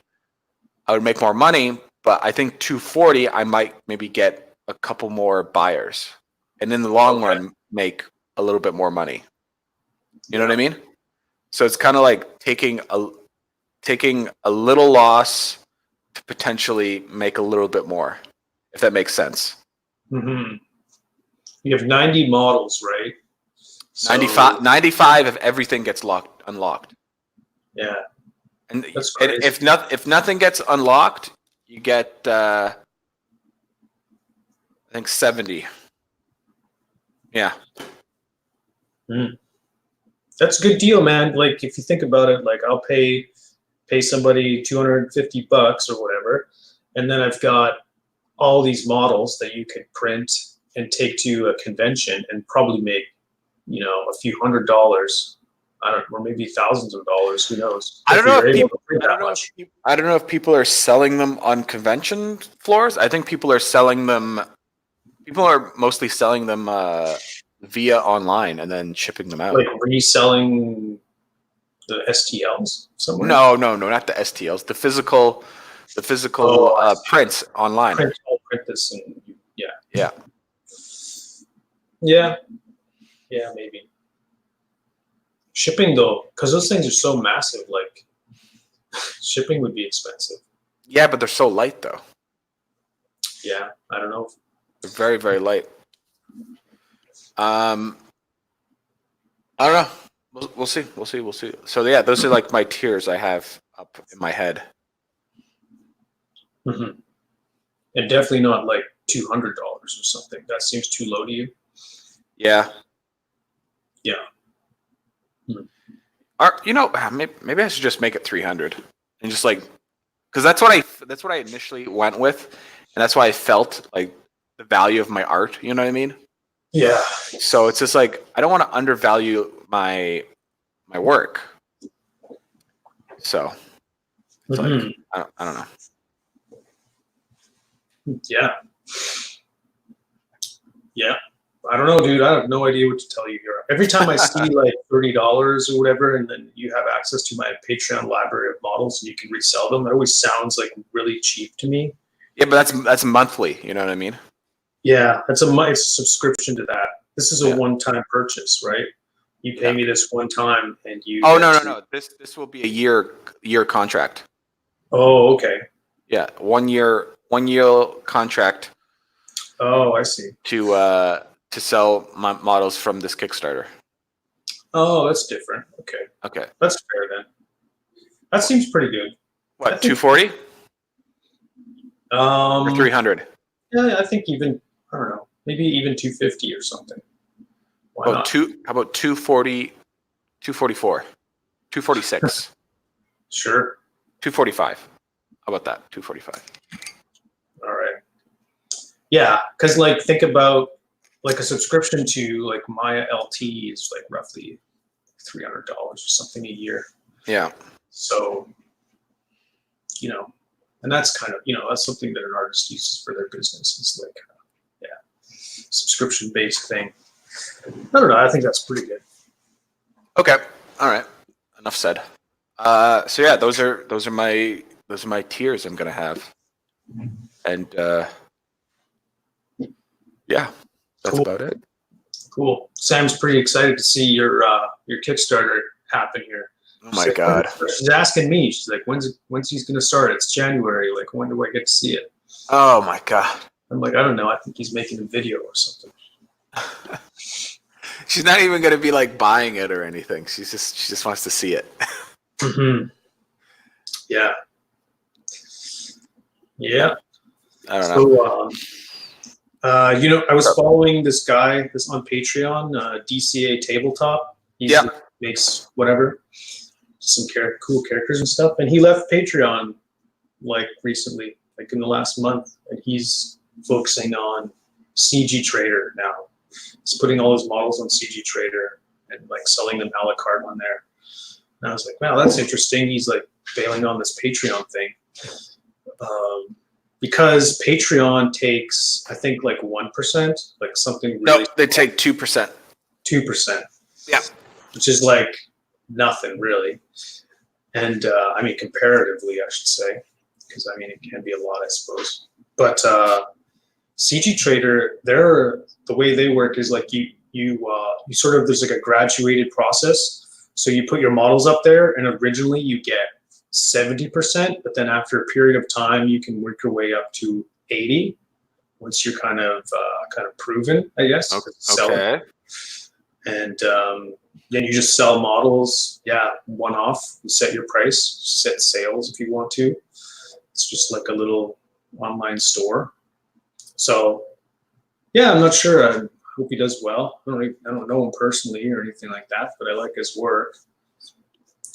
I would make more money, but I think 240, I might maybe get a couple more buyers, and in the long run, make a little bit more money. You know what I mean? So it's kind of like taking a little loss to potentially make a little bit more, if that makes sense. You have 90 models, right? So, 95 if everything gets unlocked. Yeah. And if nothing gets unlocked, you get I think 70. Yeah. That's a good deal, man. Like if you think about it, like I'll pay somebody $250 or whatever, and then I've got all these models that you could print and take to a convention and probably make, you know, a few $100s. I don't know, or maybe thousands of dollars. Who knows? I don't know if people are selling them on convention floors. I think people are selling them. People are mostly selling them via online and then shipping them out. Like reselling the STLs somewhere? No, not the STLs. The physical prints online. I'll print this and Yeah, maybe. Shipping though, because those things are so massive, like shipping would be expensive. Yeah, but they're so light though. Yeah, I don't know. They're very, very light. I don't know. We'll see. So yeah, those are like my tiers I have up in my head. And definitely not like $200 or something. That seems too low to you. Yeah. You know, maybe I should just make it 300 and just like, because that's what I initially went with, and that's why I felt like the value of my art. You know what I mean? Yeah. So it's just like I don't want to undervalue my work. So it's like, I don't know. Yeah. I don't know, dude. I have no idea what to tell you here. Every time I see like $30 or whatever, and then you have access to my Patreon library of models and you can resell them, it always sounds like really cheap to me. Yeah, but that's monthly. You know what I mean? Yeah, it's a subscription to that. This is a one-time purchase, right? You pay me this one time, and you. Oh no! This will be a year contract. Oh, okay. Yeah, 1 year contract. Oh, I see. To sell my models from this Kickstarter. Oh, that's different. Okay. That's fair then. That seems pretty good. What, 240? Or 300? Yeah, I think even, I don't know, maybe even 250 or something. Why not? How about 240, 244, 246? Sure. 245. How about that? 245. All right. Yeah, because like think about like a subscription to like Maya LT is like roughly $300 or something a year. Yeah. So, you know, and that's kind of, you know, that's something that an artist uses for their business. It's like, subscription-based thing. I don't know. I think that's pretty good. Okay. All right. Enough said. So yeah, those are my tiers I'm gonna have, and yeah, that's cool. about it. Cool. Sam's pretty excited to see your Kickstarter happen here. Oh my God. She's asking me. She's like, when's he's gonna start? It's January. Like, when do I get to see it? Oh my God. I'm like, I don't know. I think he's making a video or something. She's not even gonna be like buying it or anything. she just wants to see it. Yeah. Yeah. I don't know. So, you know, I was following this guy on Patreon, DCA Tabletop. He makes whatever, some cool characters and stuff. And he left Patreon like recently, like in the last month, and he's focusing on CG Trader now. He's putting all his models on CG Trader and like selling them a la carte on there. And I was like, wow, that's interesting. He's like bailing on this Patreon thing. Because Patreon takes, I think, like 1%, like something really. No, they take 2%. 2%. Yeah. Which is like nothing really. And I mean, comparatively, I should say, because I mean, it can be a lot, I suppose. But CG Trader, the way they work is like you sort of, there's like a graduated process. So you put your models up there, and originally you get 70%, but then after a period of time, you can work your way up to 80 once you're kind of proven, I guess. Okay. And then you just sell models, one off. You set your price, set sales if you want to. It's just like a little online store. So, yeah, I'm not sure. I hope he does well. I don't know him personally or anything like that, but I like his work.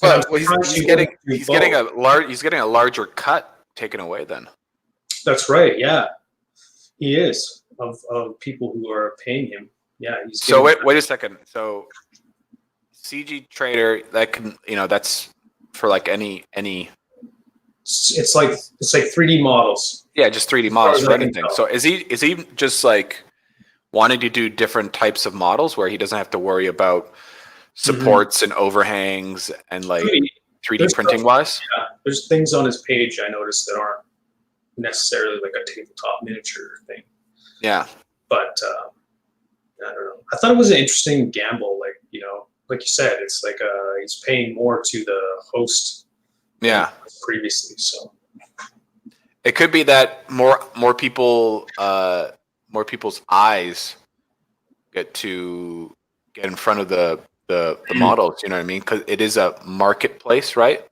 Well, he's getting a larger cut taken away then. That's right. Yeah, he is of people who are paying him. Yeah. So wait a second. So CG Trader, that can, that's for like any. It's like 3D models. Yeah, just 3D models for anything. So is he just like wanting to do different types of models where he doesn't have to worry about supports and overhangs and like 3D printing wise? Yeah, there's things on his page I noticed that aren't necessarily like a tabletop miniature thing. Yeah. But I don't know. I thought it was an interesting gamble. Like, like you said, it's like he's paying more to the host. Yeah. Previously, so it could be that more people's eyes get in front of the models. You know what I mean? Because it is a marketplace, right?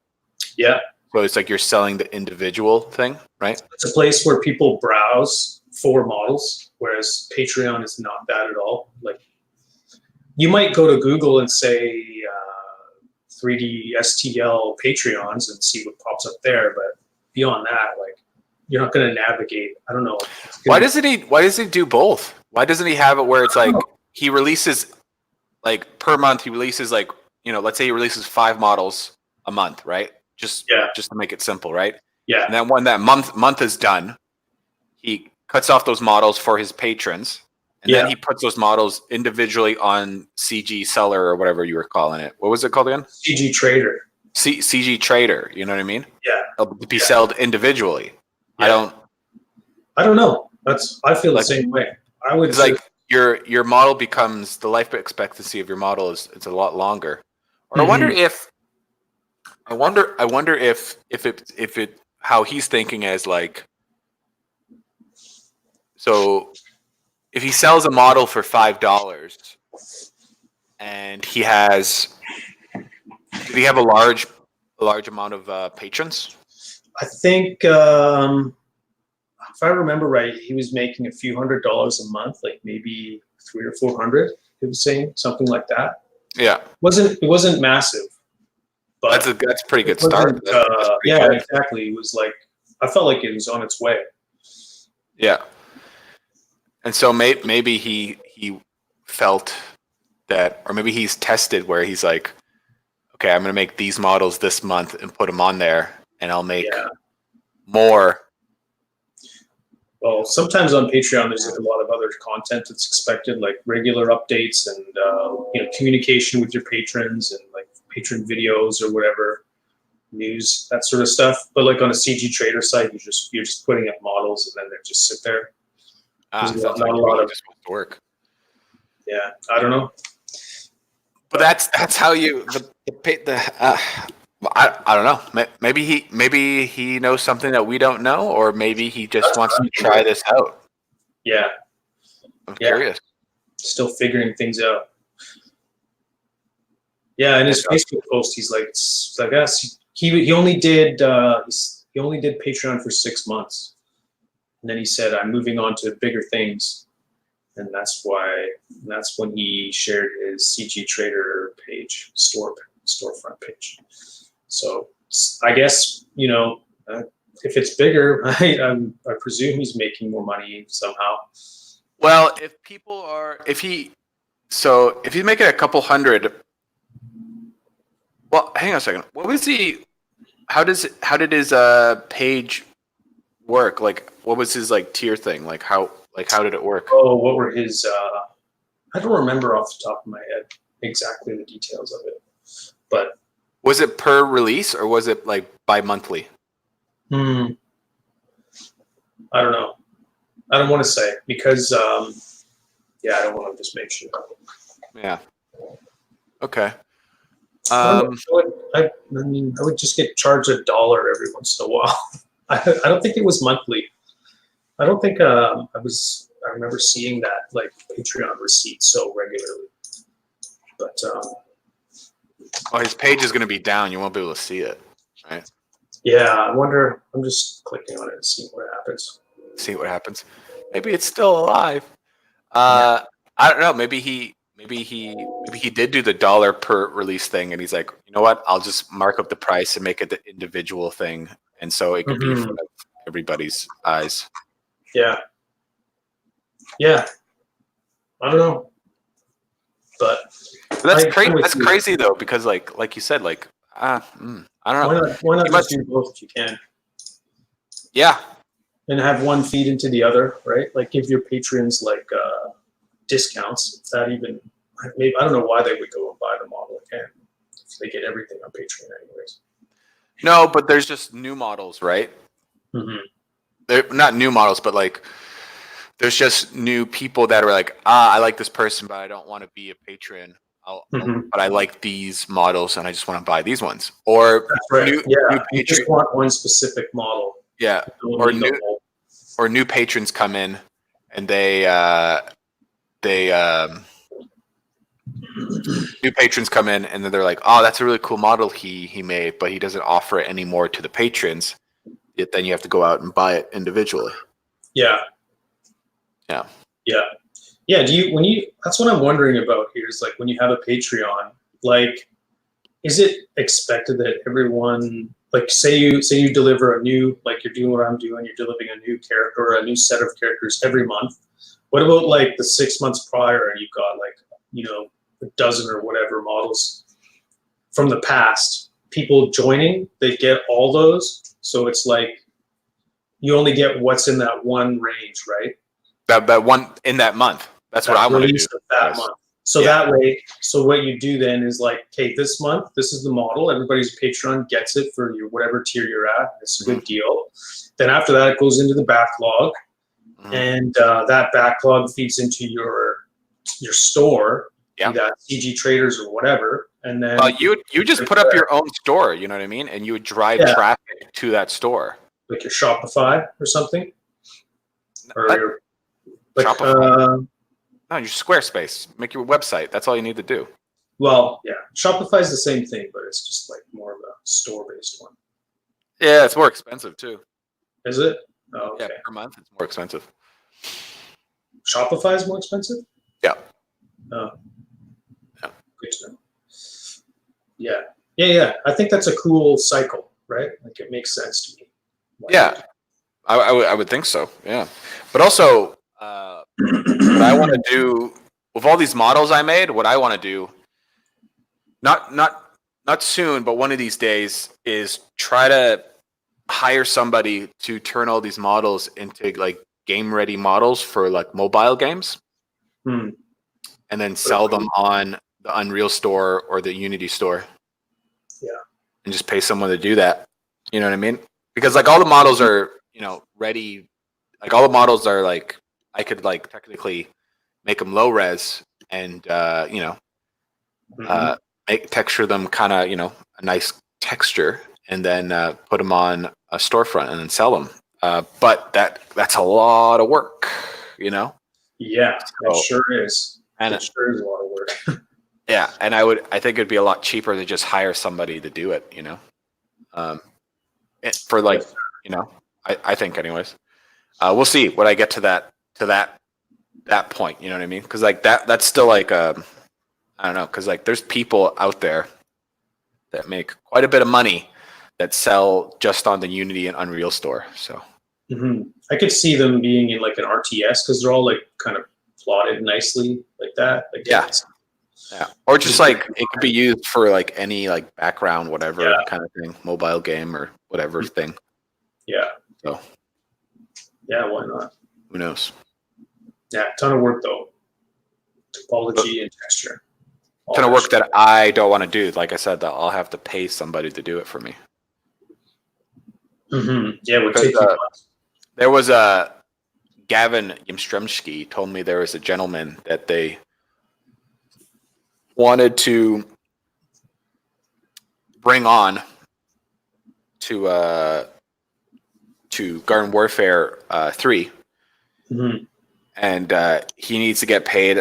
Yeah. So it's like you're selling the individual thing, right? It's a place where people browse for models, whereas Patreon is not that at all. Like, you might go to Google and say 3D STL Patreons and see what pops up there, but beyond that, like, you're not going to navigate. I don't know. Why doesn't he do both? Why doesn't he have it where it's like he releases like per month? He releases like, let's say he releases 5 models a month, right? Just to make it simple, right? Yeah. And then when that month is done, he cuts off those models for his patrons. And then he puts those models individually on CG Seller or whatever you were calling it. What was it called again? CG Trader. CG Trader. You know what I mean? Yeah. It'll be sold individually. Yeah. I don't know. I feel the same way. I would. It's like your model becomes, the life expectancy of your model it's a lot longer. Or I wonder if it how he's thinking is like, so if he sells a model for $5 and he has, did he have a large amount of patrons? I think if I remember right, he was making a few $100s a month, like maybe 300 or 400. He was saying something like that. Yeah, it wasn't massive, but that's a pretty good start. Yeah, exactly. It was like, I felt like it was on its way. Yeah. And so maybe he felt that, or maybe he's tested where he's like, okay, I'm going to make these models this month and put them on there, and I'll make more. Well, sometimes on Patreon, there's like a lot of other content that's expected, like regular updates and communication with your patrons and like patron videos or whatever, news, that sort of stuff. But like on a CG Trader site, you're just putting up models and then they just sit there. Sounds like a lot of just work. Yeah, I don't know. But that's how you I don't know. Maybe he knows something that we don't know, or maybe he just wants to try this out. Yeah, I'm curious. Still figuring things out. Yeah, in his Facebook post, he's like, I guess he only did Patreon for 6 months. And then he said, I'm moving on to bigger things. And that's when he shared his CG Trader page, storefront page. So I guess, if it's bigger, I presume he's making more money somehow. Well, if So if he's making a couple hundred, well, hang on a second. What was he? How did his page work? Like, what was his like tier thing? How did it work? Oh, what were his? I don't remember off the top of my head exactly the details of it, but Was it per release or was it like bi-monthly? I don't know. I don't want to say because I don't want to just make sure. Yeah. Okay. I mean, I would just get charged $1 every once in a while. I don't think it was monthly. I don't think I remember seeing that like Patreon receipt so regularly. But Well, his page is going to be down. You won't be able to see it, right? yeah, I wonder. I'm just clicking on it and seeing what happens. See what happens. Maybe it's still alive. I don't know. Maybe he did do the dollar per release thing, and he's like, you know what? I'll just mark up the price and make it the individual thing, and so it could be in front of everybody's eyes. Yeah. I don't know, but that's crazy. That's crazy though, because like you said, like I don't know. Why not just do both if you can? Yeah. And have one feed into the other, right? Like give your patrons like discounts. If that even, maybe I don't know why they would go and buy the model again if they get everything on Patreon anyways. No, but there's just new models, right? They're not new models, but like there's just new people that are like, I like this person, but I don't want to be a patron. But I like these models, and I just want to buy these ones. Or new you just want one specific model. Yeah, or new patrons come in, and new patrons come in, and then they're like, "Oh, that's a really cool model he made, but he doesn't offer it anymore to the patrons." Then you have to go out and buy it individually. Yeah. That's what I'm wondering about here is like when you have a Patreon, like, is it expected that everyone, like, say you deliver a new, like you're doing what I'm doing, you're delivering a new character or a new set of characters every month. What about like the 6 months prior and you've got like, a dozen or whatever models from the past, people joining, they get all those. So it's like you only get what's in that one range, right? That one in that month. That's what I want to do. That month. So that way, so what you do then is like, okay, this month, this is the model. Everybody's Patreon gets it for your whatever tier you're at. It's a good deal. Then after that, it goes into the backlog, and that backlog feeds into your store, be that CG Traders or whatever. And then you just put up your own store. You know what I mean? And you would drive traffic to that store, like your Shopify or something, or your like Shopify. No, your Squarespace. Make your website. That's all you need to do. Well, yeah, Shopify is the same thing, but it's just like more of a store-based one. Yeah, it's more expensive too. Is it? Oh, okay. Yeah, per month it's more expensive. Shopify is more expensive? Yeah. Oh. Yeah. Good to know. Yeah. I think that's a cool cycle, right? Like it makes sense to me. Yeah, I would think so. Yeah, but also what I want to do with all these models I made, what I want to do, not soon, but one of these days, is try to hire somebody to turn all these models into like game-ready models for like mobile games, and then sell them on the Unreal Store or the Unity Store. Yeah, and just pay someone to do that. You know what I mean? Because like all the models are, ready. Like all the models are like, I could like technically make them low res and texture them kind of a nice texture, and then put them on a storefront and then sell them. But that's a lot of work, Yeah, it sure is. And it sure is a lot of work. Yeah, and I think it'd be a lot cheaper to just hire somebody to do it. For like, I think anyways. We'll see when I get to that point. You know what I mean? Because like that's still like I don't know. Because like there's people out there that make quite a bit of money that sell just on the Unity and Unreal Store. So I could see them being in like an RTS because they're all like kind of plotted nicely like that. Like Yeah. Yeah, or just like it could be used for like any like background, whatever kind of thing, mobile game or whatever thing. Yeah. So. Yeah, why not? Who knows? Yeah, ton of work though. Topology and texture. Ton of work that I don't want to do. Like I said, that I'll have to pay somebody to do it for me. Mm-hmm. Yeah, it would take you months. There was a Gavin Yamstremski told me there was a gentleman that they wanted to bring on to Garden Warfare 3, and he needs to get paid.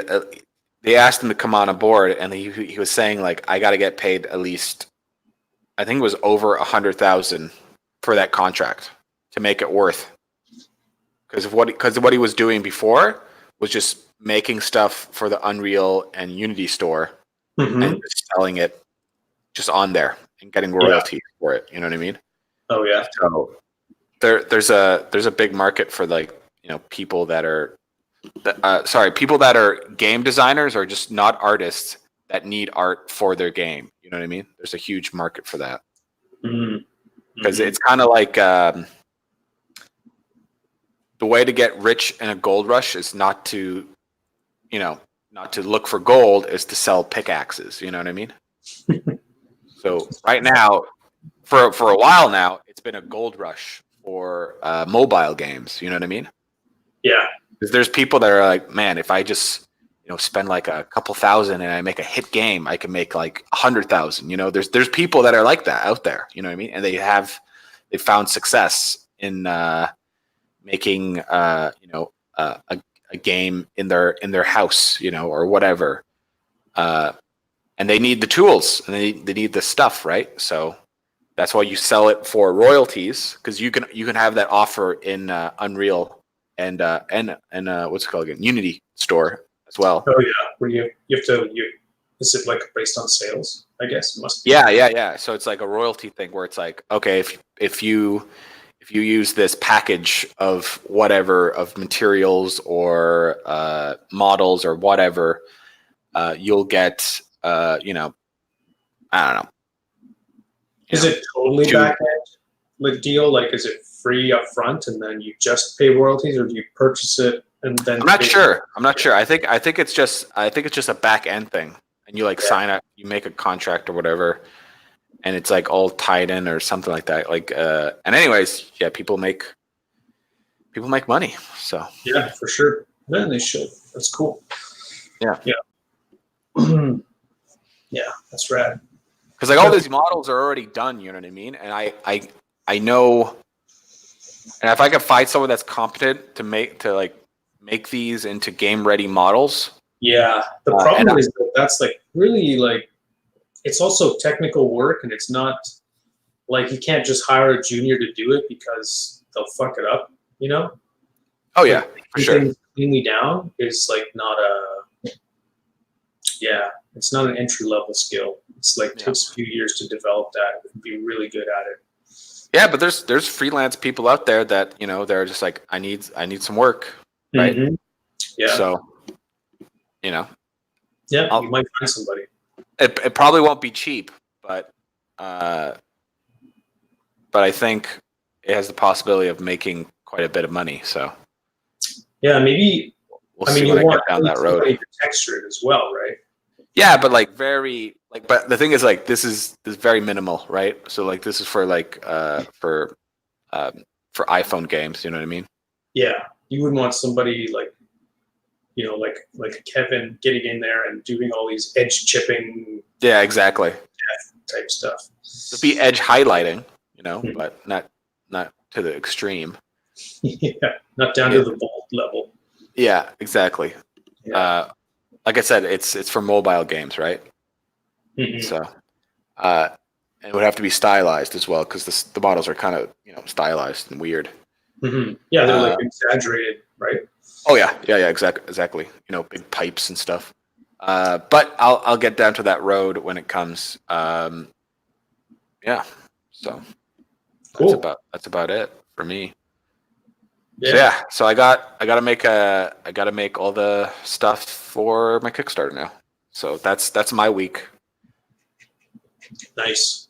They asked him to come on board, and he was saying like, I got to get paid at least, I think it was over 100,000 for that contract to make it worth. Because what he was doing before was just making stuff for the Unreal and Unity store and just selling it just on there and getting royalties for it. You know what I mean? Oh yeah. So there's a big market for like, you know, people that are people that are game designers or just not artists that need art for their game. You know what I mean? There's a huge market for that. Because it's kind of like the way to get rich in a gold rush is not to look for gold, is to sell pickaxes. You know what I mean? So right now, for a while now, it's been a gold rush for mobile games. You know what I mean? Yeah. Because there's people that are like, man, if I just spend like a couple thousand and I make a hit game, I can make like 100,000. You know, there's people that are like that out there. You know what I mean? And they found success in making a game in their house, or whatever. And they need the tools and they need the stuff, right? So that's why you sell it for royalties, because you can have that offer in Unreal and what's it called again? Unity store as well. Oh yeah, where you have to is it like based on sales? I guess it must be. Yeah. So it's like a royalty thing where it's like, okay, if you use this package of whatever, of materials or models or whatever, you'll get I don't know. Is it totally back end like deal? Like, is it free up front and then you just pay royalties, or do you purchase it and then? I'm not sure. I think it's just a back end thing, and you sign up, you make a contract or whatever, and it's like all tied in or something like that. And anyways, yeah, people make money. So yeah, for sure. Then they should. That's cool. Yeah. Yeah, that's rad. Because all these models are already done, you know what I mean? And I know, and if I could find someone that's competent to make these into game ready models. Yeah, the problem is that's really it's also technical work, and it's not like you can't just hire a junior to do it because they'll fuck it up, Oh yeah, for sure. Things cleanly down is not it's not an entry level skill. It's takes a few years to develop that and be really good at it. Yeah, but there's freelance people out there that they're just like, I need some work, right? Mm-hmm. Yeah. So you might find somebody. It probably won't be cheap, but I think it has the possibility of making quite a bit of money. So yeah, maybe. We'll see when I get down that road. To texture it as well, right? Yeah, but but the thing is, this is very minimal, right? So this is for for iPhone games. You know what I mean? Yeah, you wouldn't want somebody like Kevin getting in there and doing all these edge chipping. Yeah, exactly. Type stuff. It'd be edge highlighting, but not to the extreme. Yeah, not down to the bold level. Yeah, exactly. Yeah. Like I said, it's for mobile games, right? Mm-hmm. So, it would have to be stylized as well, because the models are kind of stylized and weird. Mm-hmm. Yeah, they're exaggerated, right? Oh yeah, exactly. Big pipes and stuff. But I'll get down to that road when it comes. Yeah. So cool. That's about it for me. So I gotta make all the stuff for my Kickstarter now. So that's my week. Nice.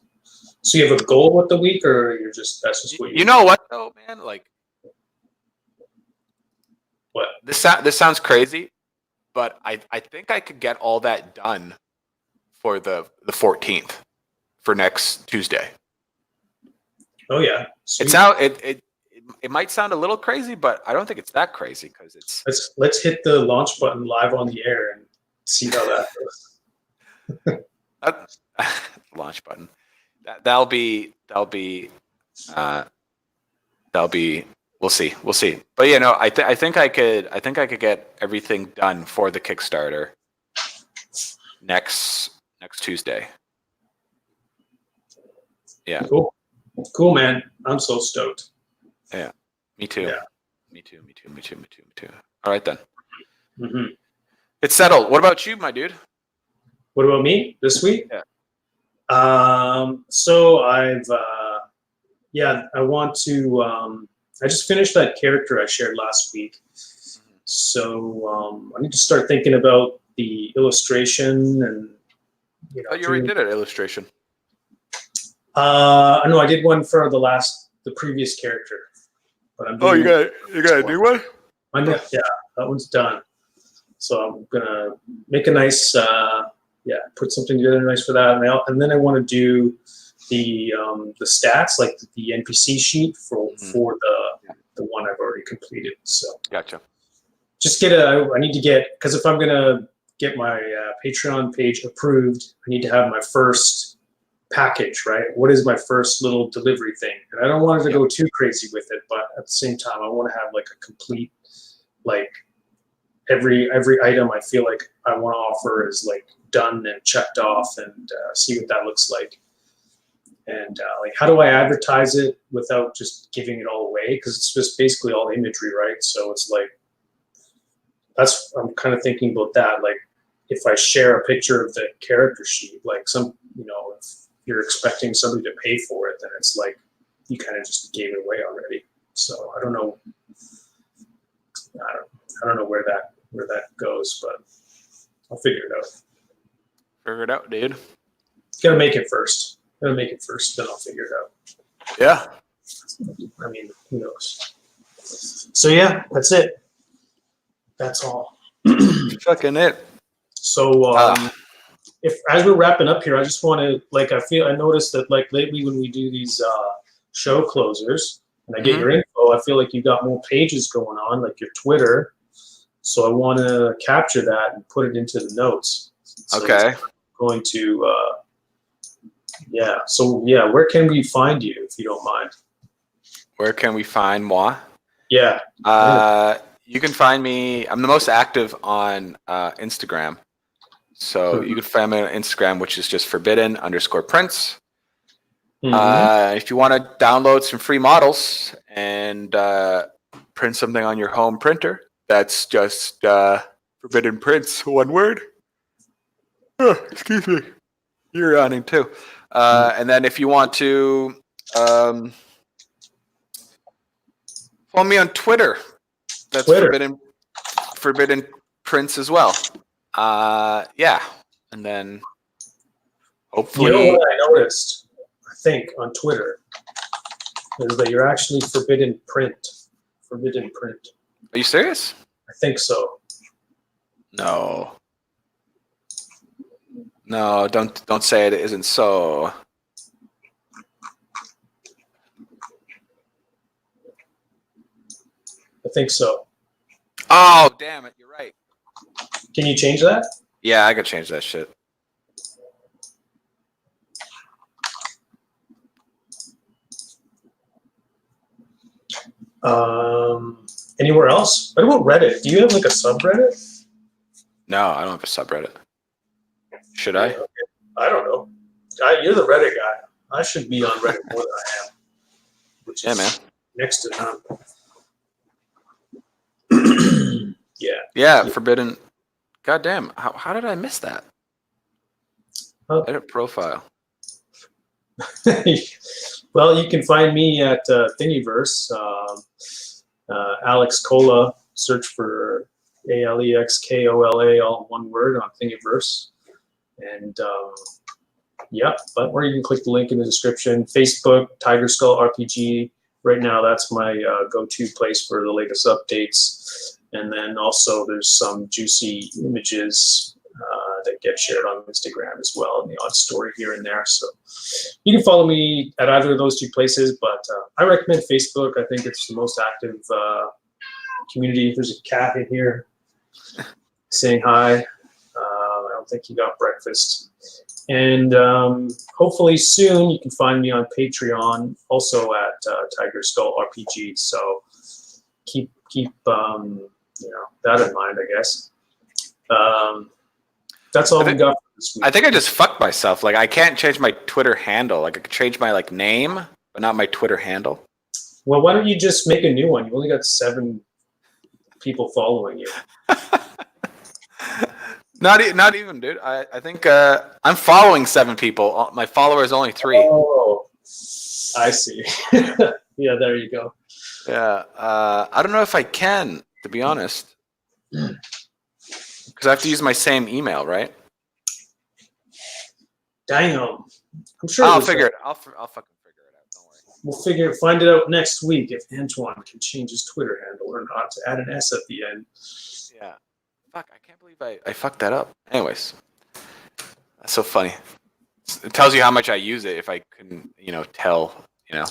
So you have a goal with the week, or that's just what you know what though, man? Like, what? This sounds crazy, but I think I could get all that done for the 14th for next Tuesday. Oh yeah. Sweet. It might sound a little crazy, but I don't think it's that crazy because it's. Let's hit the launch button live on the air and see how that goes. Launch button. That'll be. We'll see. But I think I could get everything done for the Kickstarter next Tuesday. Yeah. Cool, man. I'm so stoked. Yeah. Me too. Yeah. Me too. All right then. Mm-hmm. It's settled. What about you, my dude? What about me this week? Yeah. So I've I want to I just finished that character I shared last week. So I need to start thinking about the illustration and you already did an illustration. No, I did one for the previous character. But I'm doing you got a new one? Yeah, that one's done. So I'm gonna make a nice put something together nice for that, and then I want to do the stats, like the NPC sheet for the one I've already completed. So gotcha. Just I need to get, because if I'm gonna get my Patreon page approved, I need to have my first package, right? What is my first little delivery thing? And I don't want it to go too crazy with it, but at the same time, I want to have like a complete, like every item I feel like I want to offer is like done and checked off, and see what that looks like. And like, how do I advertise it without just giving it all away? Because it's just basically all imagery, right? So it's like, I'm kind of thinking about that. Like, if I share a picture of the character sheet, like if you're expecting somebody to pay for it, then it's like you kind of just gave it away already. So I don't know. I don't know where that goes, but I'll figure it out. Figure it out, dude. Gotta make it first, then I'll figure it out. Yeah. I mean, who knows? So yeah, that's it. That's all. Fucking it. So if as we're wrapping up here, I just want to I noticed that like lately when we do these show closers and I get your info, I feel like you got more pages going on, like your Twitter. So I want to capture that and put it into the notes. So okay. Going to where can we find you, if you don't mind? Where can we find moi? Yeah. You can find me. I'm the most active on Instagram. So you can find me on Instagram, which is just forbidden_prints. If you want to download some free models and print something on your home printer, that's just forbidden prints, one word. Oh, excuse me. You're yawning too. And then if you want to follow me on Twitter, that's forbidden prints as well. And then hopefully. You know what I noticed, I think, on Twitter is that you're actually forbidden print. Forbidden print. Are you serious? I think so. No, don't say it isn't so. I think so. Oh, damn it! You're right. Can you change that? Yeah, I could change that shit. Anywhere else? What about Reddit? Do you have like a subreddit? No, I don't have a subreddit. Should I? I don't know. You're the Reddit guy. I should be on Reddit more than I am. Which is man. Next to none. Yeah, forbidden. Goddamn! How did I miss that? Edit profile. Well, you can find me at Thingiverse. Alex Kola, search for ALEXKOLA, all one word on Thingiverse. And or you can click the link in the description. Facebook, Tiger Skull RPG. Right now, that's my go-to place for the latest updates. And then also there's some juicy images that get shared on Instagram as well, and the odd story here and there. So you can follow me at either of those two places, but I recommend Facebook. I think it's the most active community. There's a cat in here saying hi. I don't think he got breakfast. And hopefully soon you can find me on Patreon, also at Tiger Skull RPG. So keep that in mind, I guess. That's all we got for this week. I think I just fucked myself. Like, I can't change my Twitter handle. Like, I could change my name, but not my Twitter handle. Well, why don't you just make a new one? You only got 7 people following you. Not even, dude. I think I'm following 7 people. My follower is only 3. Oh, I see. Yeah, there you go. Yeah. I don't know if I can, to be honest. Because I have to use my same email, right? Damn. I'm sure I'll figure it. I'll fucking figure it out. Don't worry. We'll find it out next week if Antoine can change his Twitter handle or not to add an S at the end. Yeah. Fuck, I can't believe I fucked that up. Anyways. That's so funny. It tells you how much I use it if I couldn't, tell, Yeah.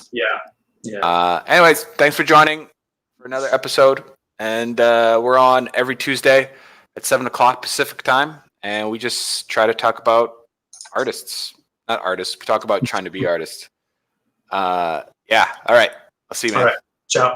Anyways, thanks for joining for another episode. And we're on every Tuesday at 7 o'clock Pacific time. And we just try to talk about artists. Not artists. We talk about trying to be artists. Yeah. All right. I'll see you, man. All right. Ciao.